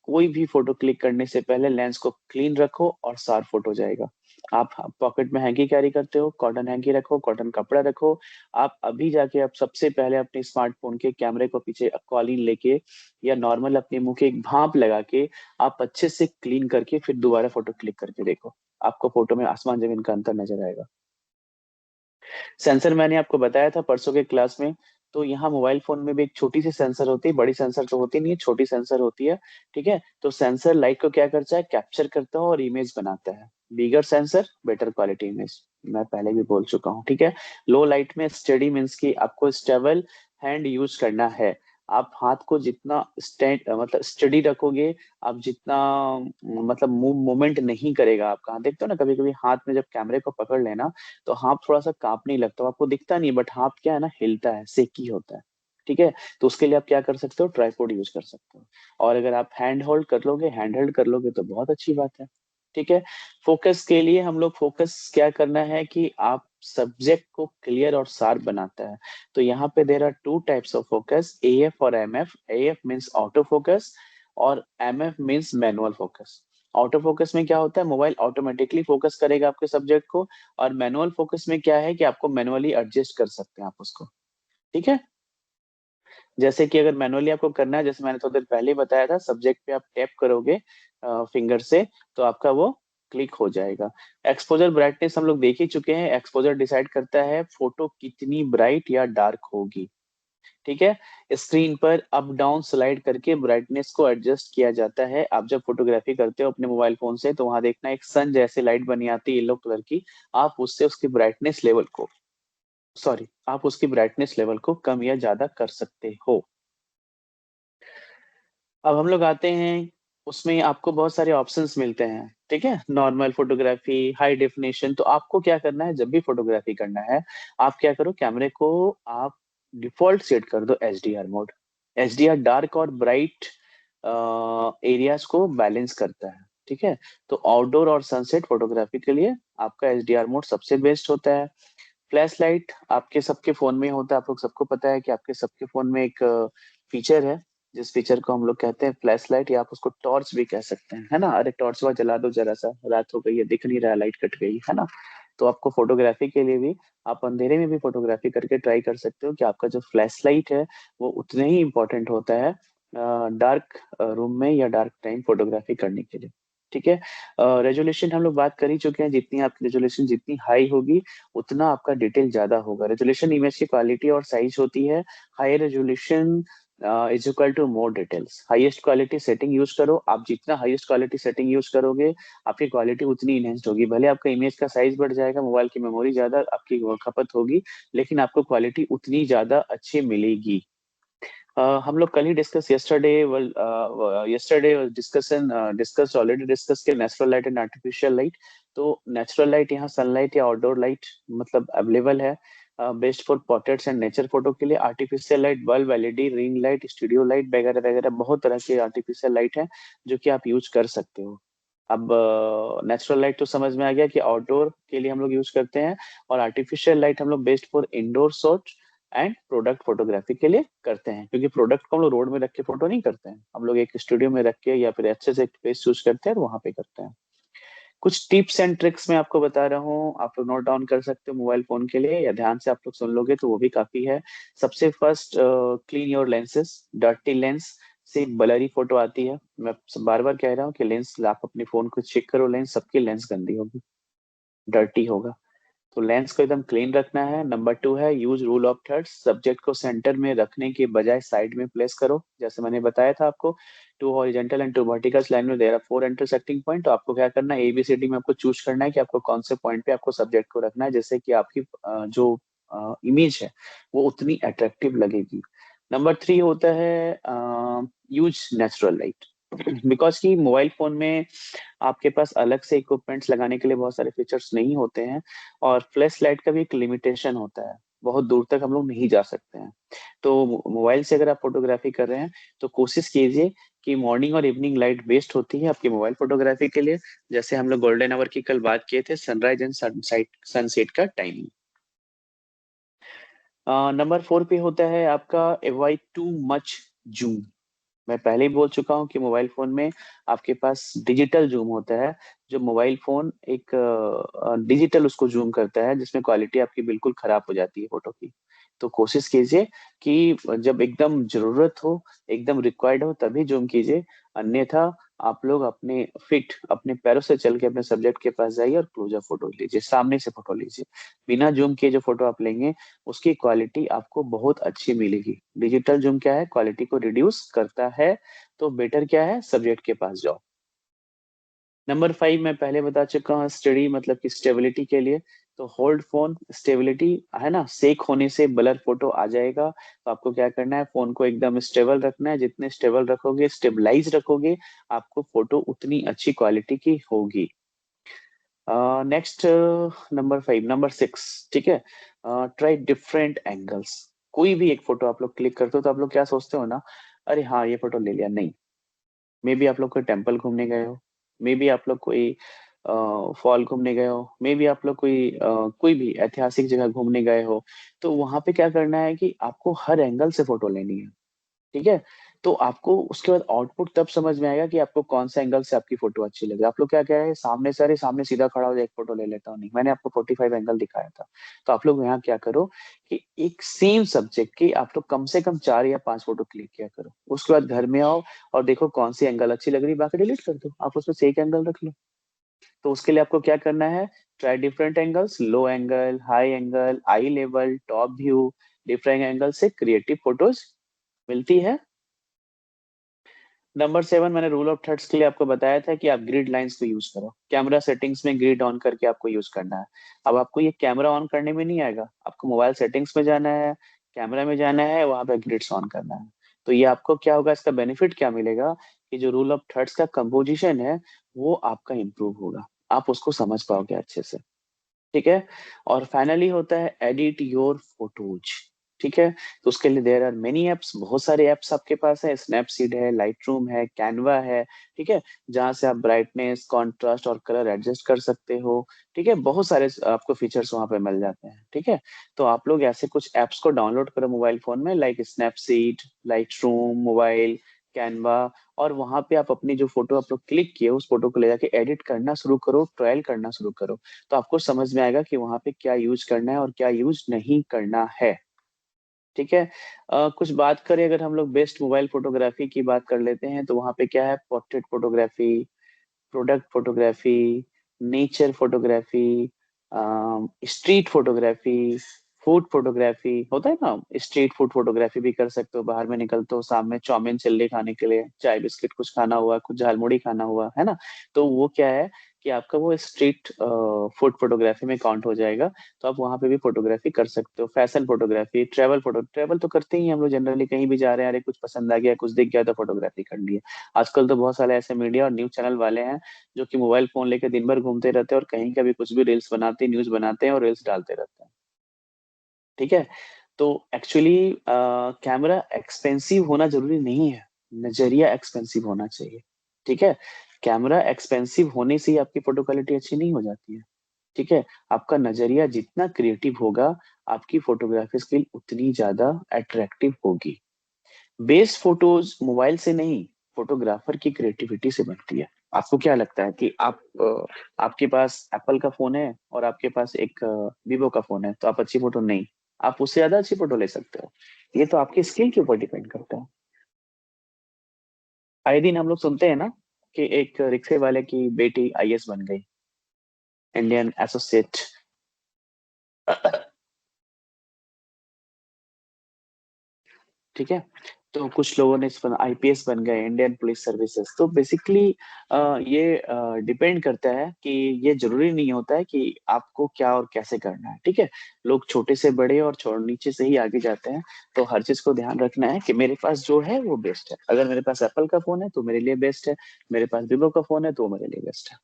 कोई भी फोटो क्लिक करने से पहले लेंस को क्लीन रखो और साफ फोटो जाएगा। आप पॉकेट में हैंकी कैरी करते हो, कॉटन हैंकी रखो, कॉटन कपड़ा रखो। आप अभी जाके, आप सबसे पहले अपने स्मार्टफोन के कैमरे को पीछे कॉलिन लेके या नॉर्मल अपने मुंह के एक भांप लगा के आप अच्छे से क्लीन करके फिर दोबारा फोटो क्लिक करके देखो, आपको फोटो में आसमान जमीन का अंतर नजर आएगा। सेंसर मैंने आपको बताया था परसों के क्लास में। तो यहाँ मोबाइल फोन में भी एक छोटी सी सेंसर होती है, बड़ी सेंसर तो होती नहीं है, छोटी सेंसर होती है। ठीक है, तो सेंसर लाइट को क्या करता है? कैप्चर करता है और इमेज बनाता है। बिगर सेंसर, बेटर क्वालिटी इमेज, मैं पहले भी बोल चुका हूँ। ठीक है, लो लाइट में स्टडी मीन्स की आपको स्टेबल हैंड यूज करना है। आप हाथ को जितना स्टैंड मतलब स्टडी रखोगे, आप जितना मतलब मूवमेंट नहीं करेगा आपका हाथ। देखते हो ना, कभी कभी हाथ में जब कैमरे को पकड़ लेना तो हाथ थोड़ा सा कांपने लगता है, आपको दिखता नहीं, बट हाथ क्या है ना, हिलता है, सेकी होता है। ठीक है, तो उसके लिए आप क्या कर सकते हो? ट्राइपॉड यूज कर सकते हो। और अगर आप हैंड होल्ड कर लोगे तो बहुत अच्छी बात है। ठीक है, फोकस के लिए हम लोग, फोकस क्या करना है कि आप सब्जेक्ट को क्लियर और शार्प बनाता है। तो यहाँ पे there are two types of focus, AF और MF. AF means auto focus और MF means manual focus. Auto focus में क्या होता है? मोबाइल ऑटोमेटिकली फोकस करेगा आपके सब्जेक्ट को। और मैनुअल फोकस में क्या है कि आपको मैनुअली एडजस्ट कर सकते हैं आप उसको। ठीक है, जैसे कि अगर मैनुअली आपको करना है, जैसे मैंने थोड़ी देर पहले ही बताया था, सब्जेक्ट पे आप टैप करोगे फिंगर से, तो आपका वो क्लिक हो जाएगा। एक्सपोजर ब्राइटनेस हम लोग देख ही चुके हैं, एक्सपोजर डिसाइड करता है फोटो कितनी ब्राइट या डार्क होगी। ठीक है, स्क्रीन पर अप डाउन स्लाइड करके ब्राइटनेस को एडजस्ट किया जाता है। आप जब फोटोग्राफी करते हो अपने मोबाइल फोन से, तो वहां देखना एक सन जैसे लाइट बनी आती है येलो कलर की, आप उससे उसकी ब्राइटनेस लेवल को, सॉरी, आप उसकी ब्राइटनेस लेवल को कम या ज्यादा कर सकते हो। अब हम लोग आते हैं, उसमें आपको बहुत सारे ऑप्शंस मिलते हैं। ठीक है, नॉर्मल फोटोग्राफी, हाई डेफिनेशन। तो आपको क्या करना है, जब भी फोटोग्राफी करना है, आप क्या करो, कैमरे को आप डिफॉल्ट सेट कर दो एचडीआर मोड। एचडीआर डार्क और ब्राइट एरियाज को बैलेंस करता है। ठीक है, तो आउटडोर और सनसेट फोटोग्राफी के लिए आपका एचडीआर मोड सबसे बेस्ट होता है। फ्लैश लाइट आपके सबके फोन में होता है, आप लोग सबको पता है कि आपके सबके फोन में एक फीचर है, जिस फीचर को हम लोग कहते हैं फ्लैश लाइट, या आप उसको टॉर्च भी कह सकते हैं, है ना। अरे टॉर्च वह जला दो जरा सा, रात हो गई है, दिख नहीं रहा, लाइट कट गई है ना। तो आपको फोटोग्राफी के लिए भी, आप अंधेरे में भी फोटोग्राफी करके ट्राई कर सकते हो कि आपका जो फ्लैश लाइट है वो उतने ही इंपॉर्टेंट होता है डार्क रूम में या डार्क टाइम फोटोग्राफी करने के लिए। ठीक है, रेजोल्यूशन हम लोग बात कर ही चुके हैं, जितनी आपकी रेजोल्यूशन जितनी हाई होगी उतना आपका डिटेल ज्यादा होगा। रेजोल्यूशन इमेज की क्वालिटी और साइज होती है। High resolution is equal to more details. Highest quality setting use करो, आप जितना हाईएस्ट क्वालिटी सेटिंग यूज करोगे आपकी क्वालिटी उतनी इनहेंस्ड होगी। भले आपका इमेज का साइज बढ़ जाएगा, मोबाइल की मेमोरी ज्यादा आपकी खपत होगी, लेकिन आपको क्वालिटी उतनी ज्यादा अच्छी मिलेगी। हम लोग कल ही discuss yesterday yesterday discussion discuss already discuss के natural light and artificial light. तो नेचुरल लाइट यहाँ सनलाइट या आउटडोर लाइट मतलब अवेलेबल है, best for portraits and nature photo के लिए। Artificial light, bulb, LED, ring light, studio light वगैरह वगैरह बहुत तरह के आर्टिफिशियल लाइट है जो कि आप यूज कर सकते हो। अब नेचुरल लाइट तो समझ में आ गया कि आउटडोर के लिए हम लोग यूज करते हैं, और आर्टिफिशियल लाइट हम लोग best for indoor shot and product photography के लिए करते हैं, क्योंकि प्रोडक्ट को हम लोग रोड में रख के फोटो नहीं करते हैं, हम लोग एक स्टूडियो में रख के या फिर अच्छे से प्लेस चूज करते हैं और वहां पे करते हैं। कुछ टिप्स एंड ट्रिक्स मैं आपको बता रहा हूँ, आप लोग नोट डाउन कर सकते हो मोबाइल फोन के लिए, या ध्यान से आप लोग सुन लोगे तो वो भी काफी है। सबसे first, clean your lenses. Dirty lens से ब्लरी फोटो आती है। मैं बार बार कह रहा हूँ कि लेंस, आप अपने फोन को चेक करो, लेंस सबकी लेंस गंदी होगी, डर्टी होगा। तो लेंस को एकदम क्लीन रखना है। नंबर 2 है use rule of thirds. Subject को सेंटर में रखने के बजाय साइड में प्लेस करो, जैसे मैंने बताया था आपको, two horizontal and two vertical line में देयर आर 4 इंटरसेक्टिंग पॉइंट। तो आपको क्या करना है, एबीसीडी में आपको चूज करना है कि आपको कौन से पॉइंट पे आपको सब्जेक्ट को रखना है, जिससे कि आपकी जो इमेज है वो उतनी अट्रैक्टिव लगेगी। नंबर 3 होता है यूज नेचुरल लाइट। बिकॉज कि मोबाइल फोन में आपके पास अलग से इक्विपमेंट्स लगाने के लिए बहुत सारे फीचर्स नहीं होते हैं, और फ्लैश लाइट का भी एक लिमिटेशन होता है, बहुत दूर तक हम लोग नहीं जा सकते हैं। तो मोबाइल से अगर आप फोटोग्राफी कर रहे हैं तो कोशिश कीजिए कि मॉर्निंग और इवनिंग लाइट बेस्ट होती है आपकी मोबाइल फोटोग्राफी के लिए। जैसे हम लोग गोल्डन आवर की कल बात किए थे, सनराइज एंड सनसेट सनसेट का टाइमिंग। नंबर 4 पे होता है आपका अवॉइड टू मच जूम। मैं पहले ही बोल चुका हूँ कि मोबाइल फोन में आपके पास डिजिटल जूम होता है, जो मोबाइल फोन एक डिजिटल उसको जूम करता है, जिसमें क्वालिटी आपकी बिल्कुल खराब हो जाती है फोटो की। तो कोशिश कीजिए कि जब एकदम जरूरत हो, एकदम रिक्वायर्ड हो, तभी जूम कीजिए। अन्यथा आप लोग अपने फिट अपने पैरों से चल के अपने सब्जेक्ट के पास जाइए और क्लोजअप फोटो लीजिए, सामने से फोटो लीजिए। बिना जूम किए जो फोटो आप लेंगे उसकी क्वालिटी आपको बहुत अच्छी मिलेगी। डिजिटल जूम क्या है, क्वालिटी को रिड्यूस करता है। तो बेटर क्या है, सब्जेक्ट के पास जाओ। नंबर 5 मैं पहले बता चुका हूँ, स्टडी मतलब कि स्टेबिलिटी के लिए। तो होल्ड फोन स्टेबिलिटी, है ना, सेक होने से ब्लर फोटो आ जाएगा। तो आपको क्या करना है, फोन को एकदम स्टेबल रखना है। जितने स्टेबल रखोगे, स्टेबलाइज रखोगे, आपको फोटो उतनी अच्छी क्वालिटी की होगी। नेक्स्ट, नंबर 6, ठीक है। Try different angles. कोई भी एक फोटो आप लोग क्लिक करते हो तो आप लोग क्या सोचते हो ना, अरे हाँ ये फोटो ले लिया, नहीं। मे बी आप लोग कोई टेम्पल घूमने गए हो, मे बी आप लोग कोई फॉल घूमने गए हो, मे बी आप लोग कोई भी ऐतिहासिक जगह घूमने गए हो। तो वहां पे क्या करना है कि आपको हर एंगल से फोटो लेनी है, ठीक है। तो आपको उसके बाद आउटपुट तब समझ में आएगा कि आपको कौन सा एंगल से आपकी फोटो अच्छी लगे। आप लोग क्या क्या है, सामने से, अरे सामने सीधा खड़ा हो जाए एक फोटो ले लेता हूँ, नहीं, मैंने आपको 45 एंगल दिखाया था। तो आप लोग यहाँ क्या करो कि एक सेम सब्जेक्ट की आप लोग कम से कम 4 या 5 फोटो क्लिक किया करो। उसके बाद घर में आओ और देखो कौन सी एंगल अच्छी लग रही है, बाकी डिलीट कर दो, आप उसमें से एक एंगल रख लो। तो उसके लिए आपको क्या करना है, try different angles, low angle, high angle, eye level, top view. Different angle से क्रिएटिव फोटोज मिलती है। नंबर 7 मैंने रूल ऑफ थर्ड्स के लिए आपको बताया था कि आप ग्रिड लाइंस को यूज करो। कैमरा सेटिंग्स में ग्रिड ऑन करके आपको यूज करना है। अब आपको ये कैमरा ऑन करने में नहीं आएगा, आपको मोबाइल सेटिंग्स में जाना है, कैमरा में जाना है, वहां पे ग्रिड्स ऑन करना है। तो ये आपको क्या होगा, इसका बेनिफिट क्या मिलेगा, कि जो रूल ऑफ थर्ड्स का कंपोजिशन है वो आपका इंप्रूव होगा, आप उसको समझ पाओगे अच्छे से, ठीक है। और फाइनली होता है एडिट योर फोटोज, ठीक है। तो उसके लिए देयर आर मेनी एप्स, बहुत सारे एप्स आपके पास है, स्नैपसीड है, लाइटरूम है, कैनवा है, ठीक है, जहां से आप ब्राइटनेस, कॉन्ट्रास्ट और कलर एडजस्ट कर सकते हो, ठीक है। बहुत सारे आपको फीचर्स वहां पे मिल जाते हैं, ठीक है। तो आप लोग ऐसे कुछ एप्स को डाउनलोड करो मोबाइल फोन में, like Snapseed, Lightroom mobile, Canva. और वहां पे आप अपनी जो फोटो आप लोग क्लिक किए उस फोटो को ले जाके एडिट करना शुरू करो, ट्रायल करना शुरू करो। तो आपको समझ में आएगा कि वहां पे क्या यूज करना है और क्या यूज नहीं करना है, ठीक है। कुछ बात करें अगर हम लोग बेस्ट मोबाइल फोटोग्राफी की बात कर लेते हैं, तो वहां पे क्या है, portrait photography, product photography, nature photography, street photography, food photography होता है ना। स्ट्रीट फूड फोटोग्राफी भी कर सकते हो, बाहर में निकलते हो, सामने चाउमीन चिल्ली खाने के लिए, चाय बिस्किट कुछ खाना हुआ, कुछ झालमुड़ी खाना हुआ, है ना। तो वो क्या है कि आपका वो स्ट्रीट फूड फोटोग्राफी में काउंट हो जाएगा। तो आप वहां पे भी फोटोग्राफी कर सकते हो। फैशन फोटोग्राफी, ट्रेवल तो करते ही हैं हम लोग जनरली, कहीं भी जा रहे हैं, अरे कुछ पसंद आ गया, कुछ दिख गया तो फोटोग्राफी कर लिए। आजकल तो बहुत सारे ऐसे मीडिया और न्यूज चैनल वाले हैं जो कि मोबाइल फोन लेके दिन भर घूमते रहते हैं और कहीं का भी कुछ भी रील्स बनाते हैं, न्यूज बनाते हैं और रील्स डालते रहते हैं, ठीक है। तो एक्चुअली कैमरा एक्सपेंसिव होना जरूरी नहीं है, नजरिया एक्सपेंसिव होना चाहिए, ठीक है। कैमरा एक्सपेंसिव होने से ही आपकी फोटो क्वालिटी अच्छी नहीं हो जाती है। ठीक है, आपका नजरिया जितना क्रिएटिव होगा, आपकी फोटोग्राफी स्किल उतनी ज्यादा अट्रैक्टिव होगी। बेस्ट फोटोज मोबाइल से नहीं, फोटोग्राफर की क्रिएटिविटी से बनती है। आपको क्या लगता है कि आपके पास एप्पल का फोन है और आपके पास एक वीवो का फोन है, तो आप अच्छी फोटो नहीं, आप उससे ज्यादा अच्छी फोटो ले सकते हो। ये तो आपकी स्किल के ऊपर डिपेंड करता है। आए दिन हम लोग सुनते हैं ना कि एक रिक्शे वाले की बेटी आईएएस बन गई, इंडियन एसोसिएट। ठीक है, तो कुछ लोगों ने आईपीएस बन गए, इंडियन पुलिस सर्विसेज। तो बेसिकली ये डिपेंड करता है कि ये जरूरी नहीं होता है कि आपको क्या और कैसे करना है। ठीक है, लोग छोटे से बड़े और नीचे से ही आगे जाते हैं। तो हर चीज को ध्यान रखना है कि मेरे पास जो है वो बेस्ट है। अगर मेरे पास एप्पल का फोन है तो मेरे लिए बेस्ट है, मेरे पास वीवो का फोन है तो मेरे लिए बेस्ट है।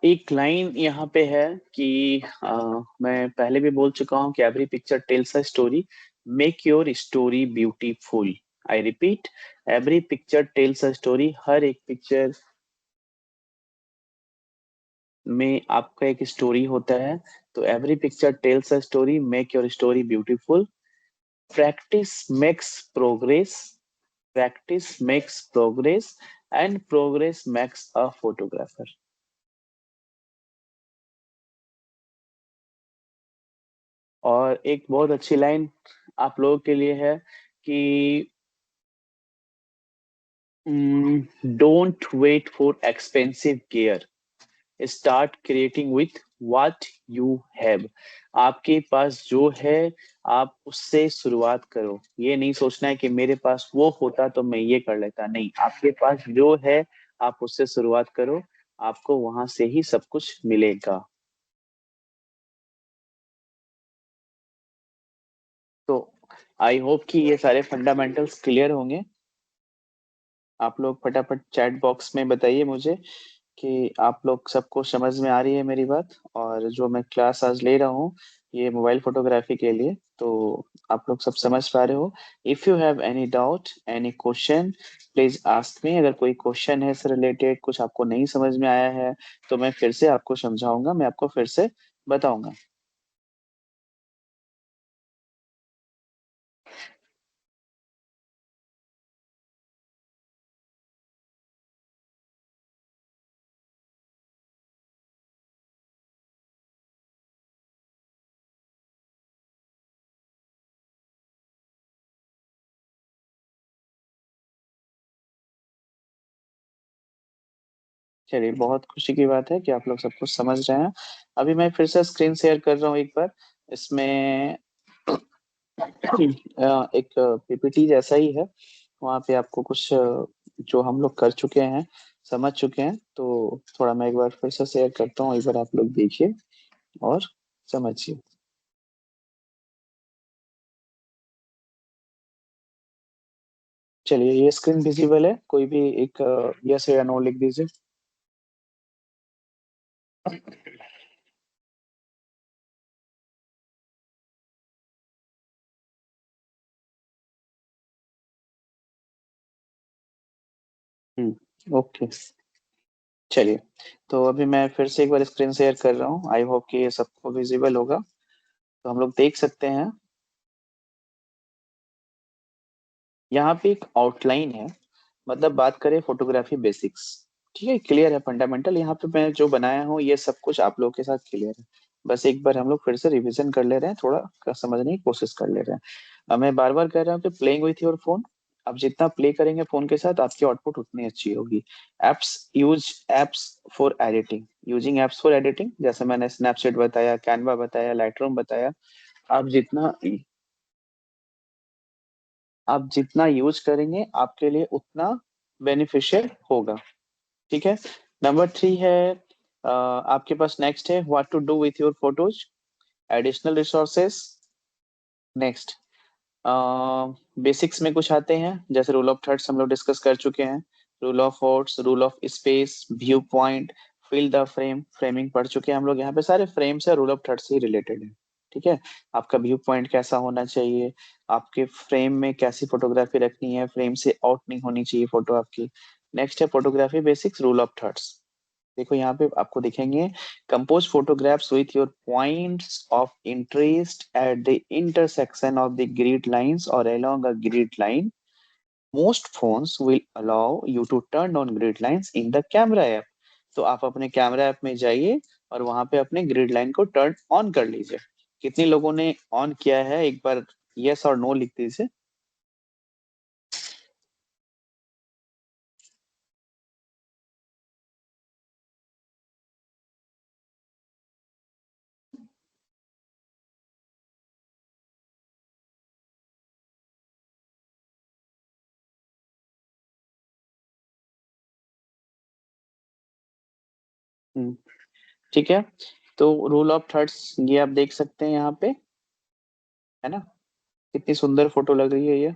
एक लाइन यहाँ पे है कि मैं पहले भी बोल चुका हूँ कि every picture tells a story, make your story beautiful. I repeat, every picture tells a story. हर एक पिक्चर में आपका एक स्टोरी होता है। तो every picture tells a story, make your story beautiful. Practice makes progress, practice makes progress, and progress makes a photographer. और एक बहुत अच्छी लाइन आप लोगों के लिए है कि don't wait for expensive gear, start creating with what you have. आपके पास जो है, आप उससे शुरुआत करो। ये नहीं सोचना है कि मेरे पास वो होता तो मैं ये कर लेता, नहीं, आपके पास जो है आप उससे शुरुआत करो, आपको वहां से ही सब कुछ मिलेगा। तो आई होप कि ये सारे फंडामेंटल्स क्लियर होंगे। आप लोग फटाफट चैट बॉक्स में बताइए मुझे कि आप लोग सबको समझ में आ रही है मेरी बात, और जो मैं क्लास आज ले रहा हूँ ये मोबाइल फोटोग्राफी के लिए, तो आप लोग सब समझ पा रहे हो। If you have any doubt, any question, please ask me. अगर कोई क्वेश्चन है इससे रिलेटेड, कुछ आपको नहीं समझ में आया है, तो मैं फिर से आपको समझाऊंगा, मैं आपको फिर से बताऊंगा। चलिए, बहुत खुशी की बात है कि आप लोग सब कुछ समझ रहे हैं। अभी मैं फिर से स्क्रीन शेयर कर रहा हूँ एक बार। इसमें एक पीपीटी जैसा ही है। वहाँ पे आपको कुछ जो हम लोग कर चुके हैं, समझ चुके हैं, तो थोड़ा मैं एक बार फिर से शेयर करता हूँ, एक बार आप लोग देखिए और समझिए। चलिए, ये स्क्रीन विजिबल है, कोई भी एक यस या नो लिख दीजिए। ओके, चलिए। तो अभी मैं फिर से एक बार स्क्रीन शेयर कर रहा हूँ, आई होप कि ये सबको विजिबल होगा। तो हम लोग देख सकते हैं, यहाँ पे एक आउटलाइन है। मतलब बात करें फोटोग्राफी बेसिक्स, ठीक है, क्लियर है फंडामेंटल। यहाँ पे मैं जो बनाया हूँ ये सब कुछ आप लोगों के साथ क्लियर है। बस एक बार हम लोग फिर से रिवीजन कर ले रहे हैं, थोड़ा समझने की कोशिश कर ले रहे हैं। मैं बार बार कह रहा हूँ कि प्लेइंग विथ योर फोन, आप जितना प्ले करेंगे फोन के साथ, आपकी आउटपुट उतनी अच्छी होगी। Apps for editing, using apps for editing, जैसे मैंने स्नैपचैट बताया, कैनवा बताया, लाइटरूम बताया। आप जितना आप जितना यूज करेंगे आपके लिए उतना बेनिफिशियल होगा। ठीक है। नंबर 3 है, आपके पास नेक्स्ट है what to do with your photos, additional resources. Next, basics में कुछ आते हैं, जैसे रूल ऑफ थर्ड्स हम लोग डिस्कस कर चुके हैं, rule of force, rule of space, view point, fill the frame, framing पढ़ चुके हैं हम लोग। यहाँ पे सारे फ्रेम्स है रूल ऑफ थर्ड्स से ही रिलेटेड है। ठीक है, आपका व्यू पॉइंट कैसा होना चाहिए, आपके फ्रेम में कैसी फोटोग्राफी रखनी है, फ्रेम से आउट नहीं होनी चाहिए फोटो आपकी। नेक्स्ट है photography basics, rule of thirds. देखो यहाँ पे आपको दिखेंगे, compose photographs with your points of interest at the intersection of the grid lines और along a grid line. Most phones will allow you to turn on grid lines in the camera app. तो आप अपने camera app में जाइए और वहां पे अपने ग्रिड लाइन को टर्न ऑन कर लीजिए। कितने लोगों ने ऑन किया है, एक बार यस और नो लिख दीजिए। हम्म, ठीक है। तो रूल ऑफ थर्ड्स ये आप देख सकते हैं यहाँ पे, है ना, कितनी सुंदर फोटो लग रही है ये।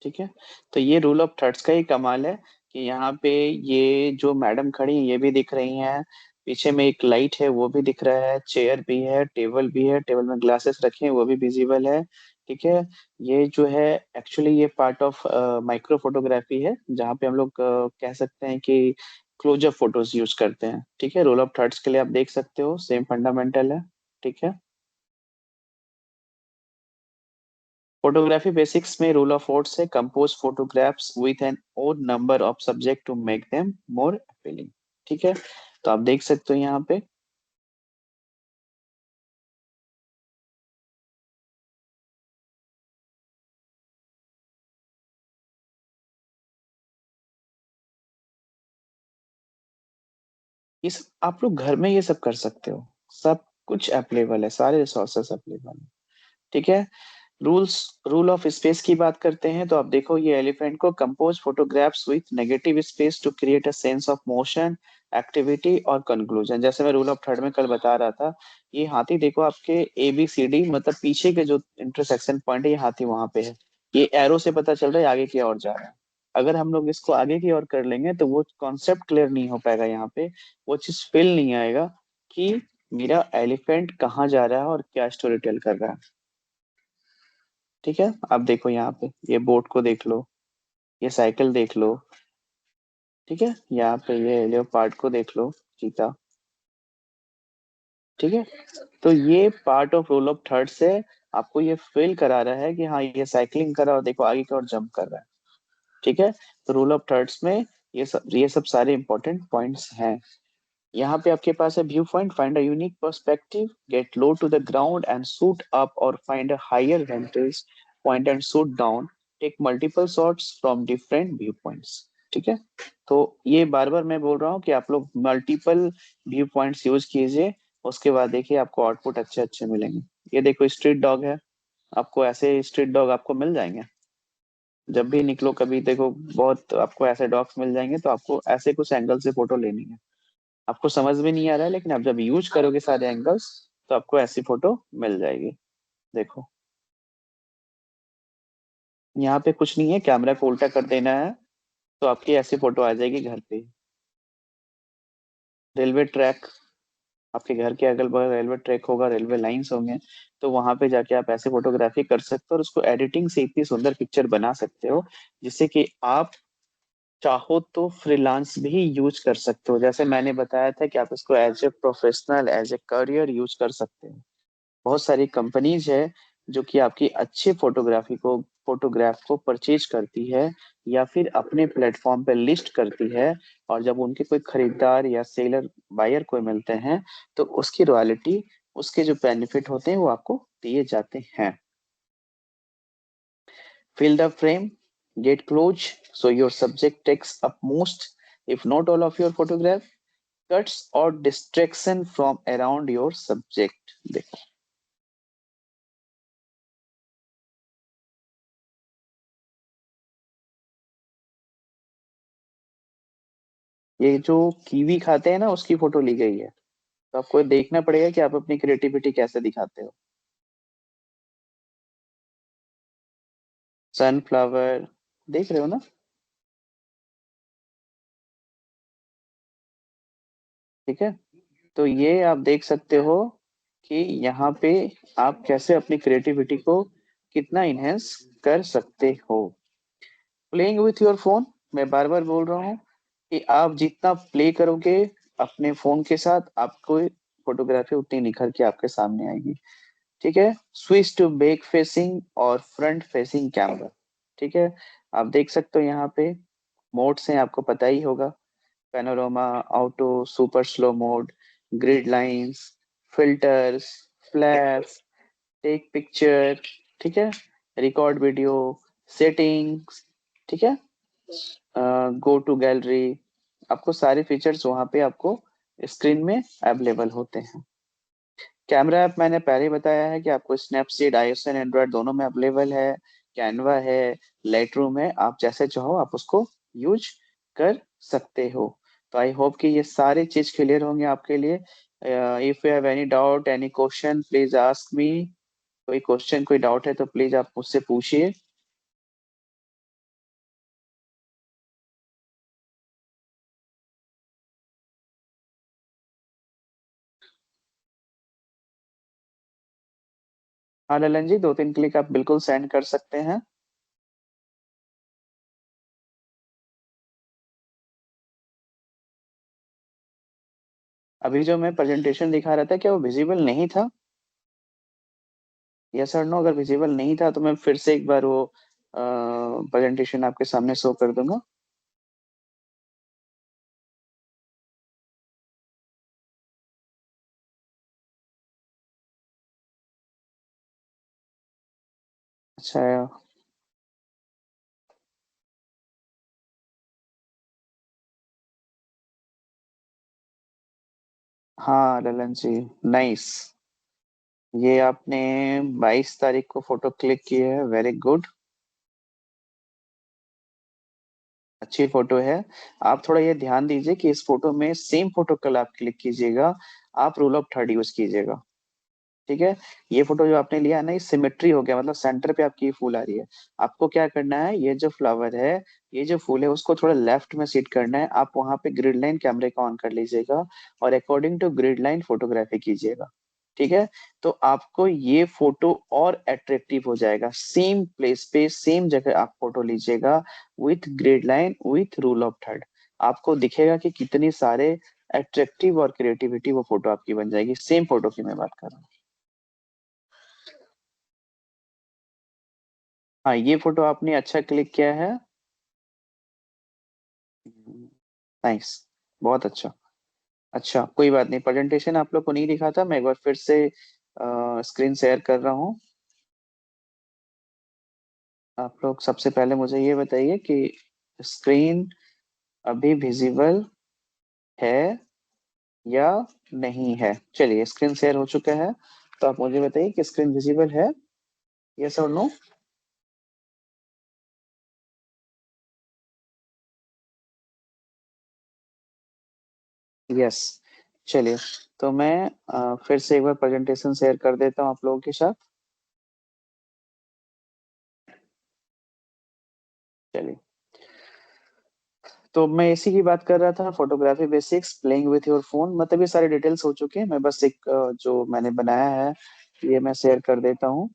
ठीक है, तो ये रूल ऑफ थर्ड्स का ही कमाल है कि यहाँ पे ये जो मैडम खड़ी हैं ये भी दिख रही हैं, पीछे में एक लाइट है वो भी दिख रहा है, चेयर भी है, टेबल भी है, टेबल में ग्लासेस रखे हैं वो भी विजिबल है। ठीक है, ये जो है एक्चुअली ये पार्ट ऑफ माइक्रो फोटोग्राफी है, जहाँ पे हम लोग कह सकते हैं कि क्लोजअप फोटोज यूज करते हैं। ठीक है, रोल ऑफ थर्ड्स के लिए आप देख सकते हो सेम फंडामेंटल है। ठीक है, फोटोग्राफी बेसिक्स में रूल ऑफ फोर्स है, compose photographs with an odd number of subject to make them more appealing. ठीक है, तो आप देख सकते हो यहाँ पे, ये सब आप लोग घर में ये सब कर सकते हो, सब कुछ अवेलेबल है, सारे रिसोर्सेस अवेलेबल है। ठीक है, रूल्स, रूल ऑफ स्पेस की बात करते हैं तो आप देखो ये एलिफेंट को, compose photographs with negative space to create a sense of motion, activity और कंक्लूजन। जैसे मैं रूल ऑफ थर्ड में कल बता रहा था, ये हाथी देखो आपके ए बी सी डी मतलब पीछे के जो इंटरसेक्शन पॉइंट है ये हाथी वहां पे है, ये एरो से पता चल रहा है आगे की ओर जा रहा है। अगर हम लोग इसको आगे की ओर कर लेंगे तो वो कॉन्सेप्ट क्लियर नहीं हो पाएगा यहाँ पे, वो चीज फील नहीं आएगा कि मेरा एलिफेंट कहाँ जा रहा है और क्या स्टोरी टेल कर रहा है। ठीक है, आप देखो यहाँ पे ये बोट को देख लो, ये साइकिल देख लो। ठीक है, यहाँ पे ये लेओपार्ड को देख लो, चीता। ठीक है, तो ये part of role of third से आपको ये फील करा रहा है कि हाँ ये साइकिलिंग कर रहा है और देखो आगे की ओर जंप कर रहा है। ठीक है, तो रूल ऑफ थर्ड्स में ये सब सारे इंपॉर्टेंट पॉइंट्स हैं। यहाँ पे आपके पास है view point, find a unique perspective, get low to the ground and shoot up और find a higher vantage point and shoot down, take multiple shots from different view points. ठीक है, तो ये बार बार मैं बोल रहा हूँ कि आप लोग मल्टीपल व्यू पॉइंट्स यूज कीजिए, उसके बाद देखिए आपको आउटपुट अच्छे अच्छे मिलेंगे। ये देखो स्ट्रीट डॉग है, आपको ऐसे स्ट्रीट डॉग आपको मिल जाएंगे, जब भी निकलो कभी देखो बहुत आपको ऐसे डॉग्स मिल जाएंगे, तो आपको ऐसे कुछ एंगल से फोटो लेनी है। आपको समझ में नहीं आ रहा है लेकिन आप जब यूज करोगे सारे एंगल्स तो आपको ऐसी फोटो मिल जाएगी। देखो यहाँ पे कुछ नहीं है, कैमरा को उल्टा कर देना है तो आपकी ऐसी फोटो आ जाएगी घर पे। रेलवे ट्रैक, आपके घर के अगल बगल रेलवे ट्रैक होगा, रेलवे लाइंस होंगे, तो वहां पे जाके आप ऐसे फोटोग्राफी कर सकते हो और उसको एडिटिंग से इतनी सुंदर पिक्चर बना सकते हो जिससे कि आप चाहो तो फ्रीलांस भी यूज कर सकते हो। जैसे मैंने बताया था कि आप इसको as a professional as a career use कर सकते हो। बहुत सारी कंपनीज है जो कि आपकी अच्छी फोटोग्राफ को परचेज करती है या फिर अपने प्लेटफॉर्म पे लिस्ट करती है, और जब उनके कोई खरीदार या सेलर बायर कोई मिलते हैं तो उसकी रॉयल्टी, उसके जो बेनिफिट होते हैं वो आपको दिए जाते हैं। Fill the frame, get close so your subject takes up most, if not all of your photograph, cuts or distraction from around your subject। देखो ये जो कीवी खाते हैं ना उसकी फोटो ली गई है, तो आपको देखना पड़ेगा कि आप अपनी क्रिएटिविटी कैसे दिखाते हो। सनफ्लावर देख रहे हो ना। ठीक है, तो ये आप देख सकते हो कि यहाँ पे आप कैसे अपनी क्रिएटिविटी को कितना इनहेंस कर सकते हो। प्लेइंग विथ योर फोन, मैं बार बार बोल रहा हूँ कि आप जितना प्ले करोगे अपने फोन के साथ, आपको फोटोग्राफी उतनी निखर के आपके सामने आएगी। ठीक है। स्विच टू बैक फेसिंग और फ्रंट फेसिंग कैमरा। ठीक है। आप देख सकते हो यहाँ पे मोड्स हैं, आपको पता ही होगा। Panorama, auto, super slow mode, grid lines, filters, flash, take picture. ठीक है। Record video, settings. ठीक है। Go to gallery. आपको सारे फीचर्स वहां पे आपको स्क्रीन में अवेलेबल होते हैं। कैमरा ऐप मैंने पहले ही बताया है कि आपको स्नैपसीड आईओएस एंड एंड्रॉयड दोनों में अवेलेबल है। कैनवा है, लाइटरूम है, आप जैसे चाहो आप उसको यूज कर सकते हो। तो आई होप कि ये सारी चीज क्लियर होंगे आपके लिए। If you have any doubt, any question, please ask me. कोई क्वेश्चन, कोई डाउट है तो प्लीज आप मुझसे पूछिए। हाँ ललन जी, 2-3 क्लिक आप बिल्कुल सेंड कर सकते हैं। अभी जो मैं प्रेजेंटेशन दिखा रहा था, क्या वो विजिबल नहीं था? यस और नो, अगर विजिबल नहीं था तो मैं फिर से एक बार वो प्रेजेंटेशन आपके सामने शो कर दूंगा। अच्छा। हाँ ललन जी, नाइस। ये आपने 22 तारीख को फोटो क्लिक की है, वेरी गुड। अच्छी फोटो है। आप थोड़ा ये ध्यान दीजिए कि इस फोटो में सेम फोटो कल आप क्लिक कीजिएगा, आप रूल ऑफ थर्ड यूज कीजिएगा। ठीक है। ये फोटो जो आपने लिया है ना, ये सिमेट्री हो गया, मतलब सेंटर पे आपकी ये फूल आ रही है। आपको क्या करना है, ये जो फ्लावर है, ये जो फूल है, उसको थोड़ा लेफ्ट में सीट करना है। आप वहां पे ग्रिड लाइन कैमरे को ऑन कर लीजिएगा और according to grid line photography कीजिएगा। ठीक है। तो आपको ये फोटो और अट्रैक्टिव हो जाएगा। सेम प्लेस पे सेम जगह आप फोटो लीजिएगा, with grid line, with rule of third. आपको दिखेगा कि कितनी सारे अट्रैक्टिव और क्रिएटिविटी वो फोटो आपकी बन जाएगी। सेम फोटो की मैं बात कर रहा हूँ। हाँ, ये फोटो आपने अच्छा क्लिक किया है। नाइस, बहुत अच्छा। अच्छा, कोई बात नहीं, प्रेजेंटेशन आप लोग को नहीं दिखा था, मैं एक बार फिर से स्क्रीन शेयर कर रहा हूँ। आप लोग सबसे पहले मुझे ये बताइए कि स्क्रीन अभी विजिबल है या नहीं है। चलिए, स्क्रीन शेयर हो चुका है। तो आप मुझे बताइए कि स्क्रीन विजिबल है, यस और नो। यस। चलिए, तो मैं फिर से एक बार प्रेजेंटेशन शेयर कर देता हूँ आप लोगों के साथ। चलिए, तो मैं इसी की बात कर रहा था, photography basics, playing with your phone, मतलब ये सारे डिटेल्स हो चुके हैं। मैं बस एक जो मैंने बनाया है ये मैं शेयर कर देता हूँ।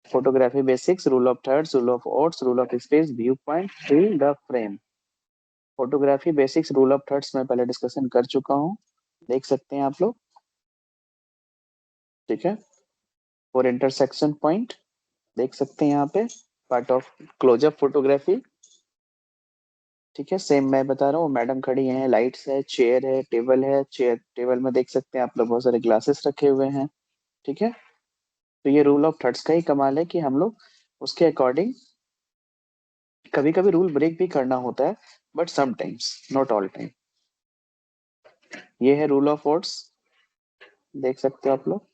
Photography basics, rule of thirds, rule of odds, rule of space, view point, fill the frame. Photography basics, rule of thirds मैं पहले डिस्कशन कर चुका हूँ, देख सकते हैं आप लोग। ठीक है। और इंटरसेक्शन पॉइंट देख सकते हैं यहाँ पे, पार्ट ऑफ क्लोजअप फोटोग्राफी। ठीक है। सेम मैं बता रहा हूँ, मैडम खड़ी हैं, लाइट्स है, चेयर है, टेबल है। चेयर टेबल में देख सकते हैं आप लोग बहुत सारे ग्लासेस रखे हुए हैं। ठीक है। तो ये रूल ऑफ थर्ड्स का ही कमाल है कि हम लोग उसके अकॉर्डिंग कभी कभी रूल ब्रेक भी करना होता है, but sometimes, not all time. ये है रूल ऑफ फोर्स, देख सकते हो आप लोग।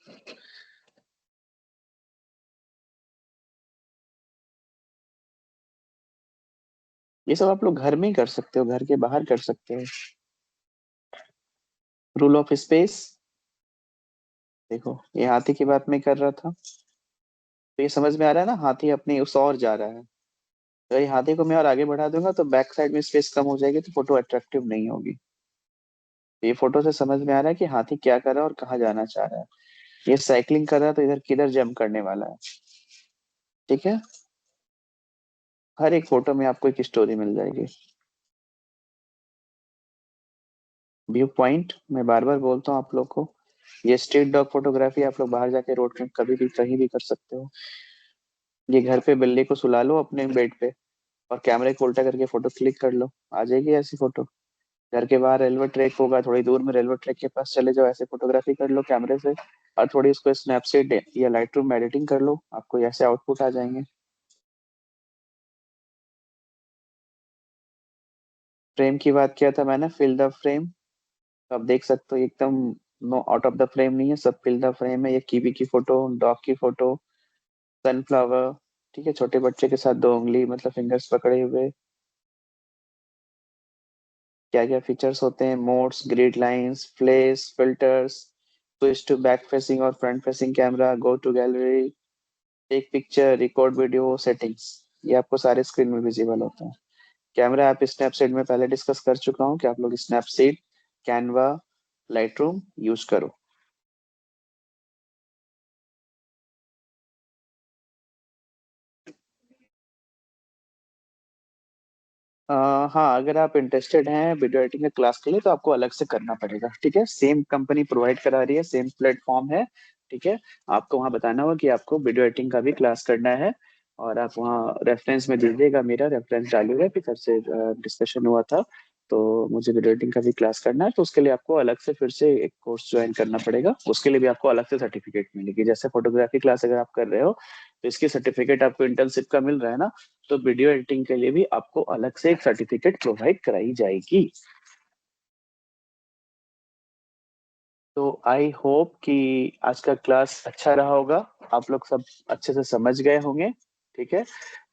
ये सब आप लोग घर में ही कर सकते हो, घर के बाहर कर सकते हो। रूल ऑफ स्पेस, देखो ये हाथी की बात मैं कर रहा था, तो ये समझ में आ रहा है ना, हाथी अपनी उस और जा रहा है। अगर ये हाथी को मैं और आगे बढ़ा दूंगा तो बैक साइड में स्पेस कम हो जाएगी, तो फोटो अट्रैक्टिव नहीं होगी। तो ये फोटो से समझ में आ रहा है कि हाथी क्या कर रहा है और कहाँ जाना चाह रहा है। ये साइकिलिंग कर रहा है तो इधर किधर जंप करने वाला है। ठीक है, हर एक फोटो में आपको एक स्टोरी मिल जाएगी। व्यू पॉइंट मैं बार बार बोलता हूँ आप लोग को, ये स्ट्रीट डॉग फोटोग्राफी आप लोग बाहर जाके रोड पे कभी भी कहीं भी कर सकते हो। ये घर पे बिल्ली को सुला लो अपने बेड पे और कैमरे को उल्टा करके फोटो क्लिक कर लो, आ जाएगी ऐसी फोटो। घर के बाहर रेलवे ट्रैक होगा, थोड़ी दूर में रेलवे ट्रैक के पास चले जाओ, ऐसे फोटोग्राफी कर लो कैमरे से और थोड़ी उसको स्नैपसीड या लाइट रूम में एडिटिंग कर लो, आपको ऐसे आउटपुट आ जाएंगे। फ्रेम की बात किया था मैंने, फिल द फ्रेम। तो आप देख सकते हो एकदम no out of the frame नहीं है, सब फिल द फ्रेम है। ये कीवी की फोटो, डॉग की फोटो, सनफ्लावर, ठीक है, छोटे बच्चे के साथ दो उंगली मतलब फिंगर्स पकड़े हुए। क्या क्या फीचर्स होते हैं, modes, grid lines, flash, filters, switch to back facing और front facing camera, go to gallery, take picture, record video, settings, ये आपको सारे स्क्रीन में विजिबल होता है। कैमरा ऐप स्नैपसीड में पहले डिस्कस कर चुका हूँ कि आप लोग स्नैपसीड, कैनवा, लाइटरूम यूज करो। हाँ, अगर आप इंटरेस्टेड हैं वीडियो एडिटिंग के क्लास के लिए तो आपको अलग से करना पड़ेगा। ठीक है, सेम कंपनी प्रोवाइड करा रही है, सेम प्लेटफॉर्म है। ठीक है, आपको वहाँ बताना होगा कि आपको वीडियो एडिटिंग का भी क्लास करना है और आप वहाँ रेफरेंस में दीजिएगा, मेरा रेफरेंस डालिएगा कि सर से डिस्कशन हुआ था तो मुझे वीडियो एडिटिंग का भी क्लास करना है, तो उसके लिए आपको अलग से फिर से एक कोर्स ज्वाइन करना पड़ेगा। उसके लिए भी आपको अलग से सर्टिफिकेट मिलेगी। जैसे फोटोग्राफी क्लास अगर आप कर रहे हो तो इसकी सर्टिफिकेट आपको इंटर्नशिप का मिल रहा है ना, तो वीडियो एडिटिंग के लिए भी आपको अलग से एक सर्टिफिकेट प्रोवाइड कराई जाएगी। तो आई होप कि आज का क्लास अच्छा रहा होगा, आप लोग सब अच्छे से समझ गए होंगे। ठीक है,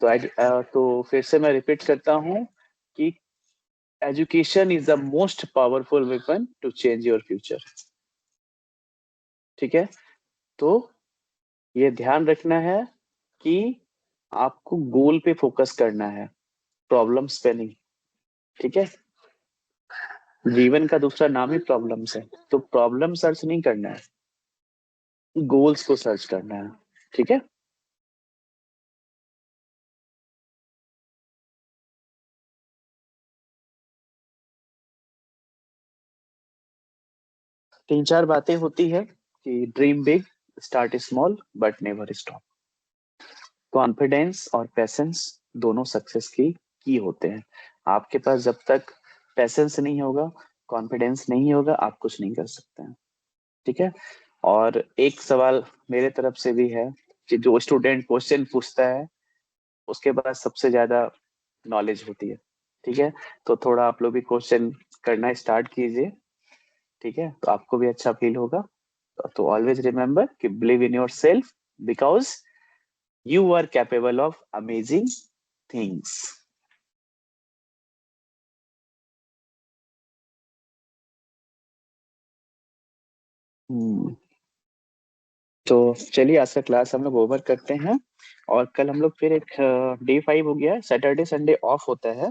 तो तो फिर से मैं रिपीट करता हूँ कि education is the most powerful weapon to change your future. ठीक है, तो ये ध्यान रखना है कि आपको गोल पे फोकस करना है, प्रॉब्लम्स पे नहीं। ठीक है, जीवन का दूसरा नाम ही प्रॉब्लम्स है, तो प्रॉब्लम सर्च नहीं करना है, गोल्स को सर्च करना है। ठीक है, 3 4 बातें होती है कि dream big, start small but never stop. Confidence और पैसेंस दोनों सक्सेस की होते हैं। आपके पास जब तक पैसेंस नहीं होगा, कॉन्फिडेंस नहीं होगा, आप कुछ नहीं कर सकते हैं। ठीक है, और एक सवाल मेरे तरफ से भी है कि जो स्टूडेंट क्वेश्चन पूछता है उसके पास सबसे ज्यादा नॉलेज होती है। ठीक है, तो थोड़ा आप लोग भी क्वेश्चन करना स्टार्ट कीजिए। ठीक है, तो आपको भी अच्छा फील होगा। तो ऑलवेज रिमेम्बर कि believe in yourself because you are capable of amazing things. तो चलिए आज का क्लास हम लोग ओवर करते हैं और कल हम लोग फिर एक डे 5 हो गया, सैटरडे संडे ऑफ होता है।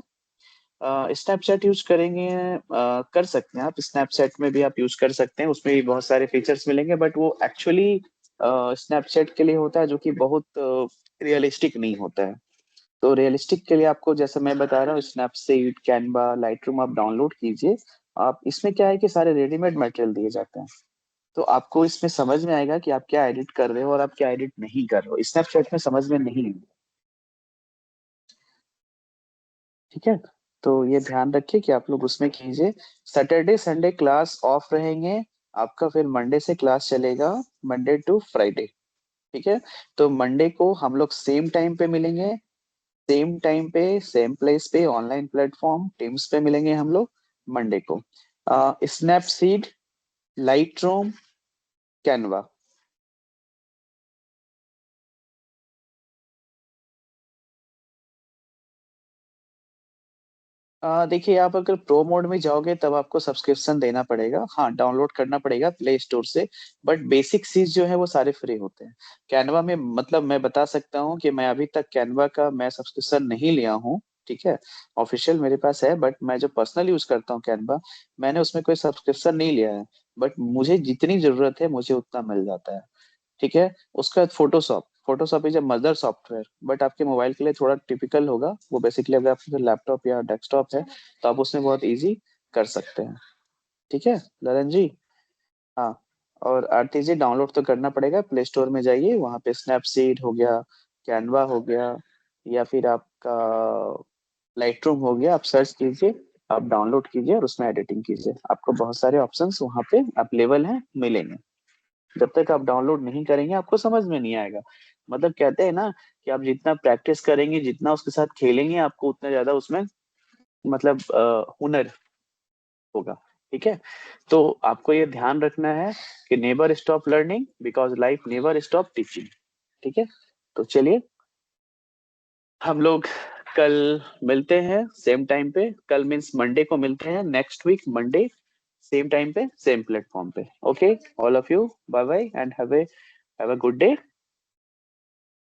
स्नैपचैट यूज करेंगे, कर सकते हैं आप, स्नैपचैट में भी आप यूज कर सकते हैं, उसमें भी बहुत सारे फीचर्स मिलेंगे बट वो एक्चुअली स्नैपचैट के लिए होता है जो कि बहुत रियलिस्टिक नहीं होता है। तो रियलिस्टिक के लिए आपको जैसे मैं बता रहा हूँ स्नैपसीड, कैनवा, लाइटरूम आप डाउनलोड कीजिए। आप इसमें क्या है कि सारे रेडीमेड मटेरियल दिए जाते हैं, तो आपको इसमें समझ में आएगा कि आप क्या एडिट कर रहे हो और आप क्या एडिट नहीं कर रहे हो, स्नैपचैट में समझ में नहीं। ठीक है, तो ये ध्यान रखिए कि आप लोग उसमें कीजिए। सैटरडे संडे क्लास ऑफ रहेंगे आपका, फिर मंडे से क्लास चलेगा, मंडे टू फ्राइडे। ठीक है, तो मंडे को हम लोग सेम टाइम पे मिलेंगे, सेम टाइम पे सेम प्लेस पे ऑनलाइन प्लेटफॉर्म टीम्स पे मिलेंगे हम लोग मंडे को। Snapseed, light room, Canva. देखिए आप अगर प्रो मोड में जाओगे तब आपको सब्सक्रिप्शन देना पड़ेगा, हाँ डाउनलोड करना पड़ेगा प्ले स्टोर से। बट बेसिक चीज जो है वो सारे फ्री होते हैं। कैनवा में मतलब मैं बता सकता हूँ कि मैं अभी तक कैनवा का मैं सब्सक्रिप्शन नहीं लिया हूँ। ठीक है, ऑफिशियल मेरे पास है बट मैं जो पर्सनल यूज करता हूँ कैनवा, मैंने उसमें कोई सब्सक्रिप्शन नहीं लिया है। बट मुझे जितनी जरूरत है मुझे उतना मिल जाता है। ठीक है। उसका Photoshop, Photoshop is a mother software, but आपके मोबाइल के लिए थोड़ा टिपिकल होगा वो। बेसिकली अगर आपके लैपटॉप या डेस्कटॉप है तो आप उसमें बहुत इजी कर सकते हैं। ठीक है ललन जी। हाँ। और आरटीजी डाउनलोड तो करना पड़ेगा, प्ले स्टोर में जाइए, वहाँ पे स्नैपसीड हो गया, कैनवा हो गया, या फिर आपका लाइट रूम हो गया, आप सर्च कीजिए, आप डाउनलोड कीजिए और उसमें एडिटिंग कीजिए। आपको बहुत सारे ऑप्शंस वहाँ पे अवेलेबल हैं, मिलेंगे। जब तक आप डाउनलोड नहीं करेंगे आपको समझ में नहीं आएगा। मतलब कहते हैं ना कि आप जितना प्रैक्टिस करेंगे, जितना उसके साथ खेलेंगे, आपको उतना ज्यादा उसमें मतलब हुनर होगा। ठीक है। तो आपको ये ध्यान रखना है कि never stop learning because life never stop teaching. ठीक है। तो चलिए हम लोग कल मिलते हैं सेम टाइम पे। कल मीन्स मंडे को मिलते हैं, next week Monday same time पे सेम प्लेटफॉर्म पे। Okay all of you, bye bye and have a good day.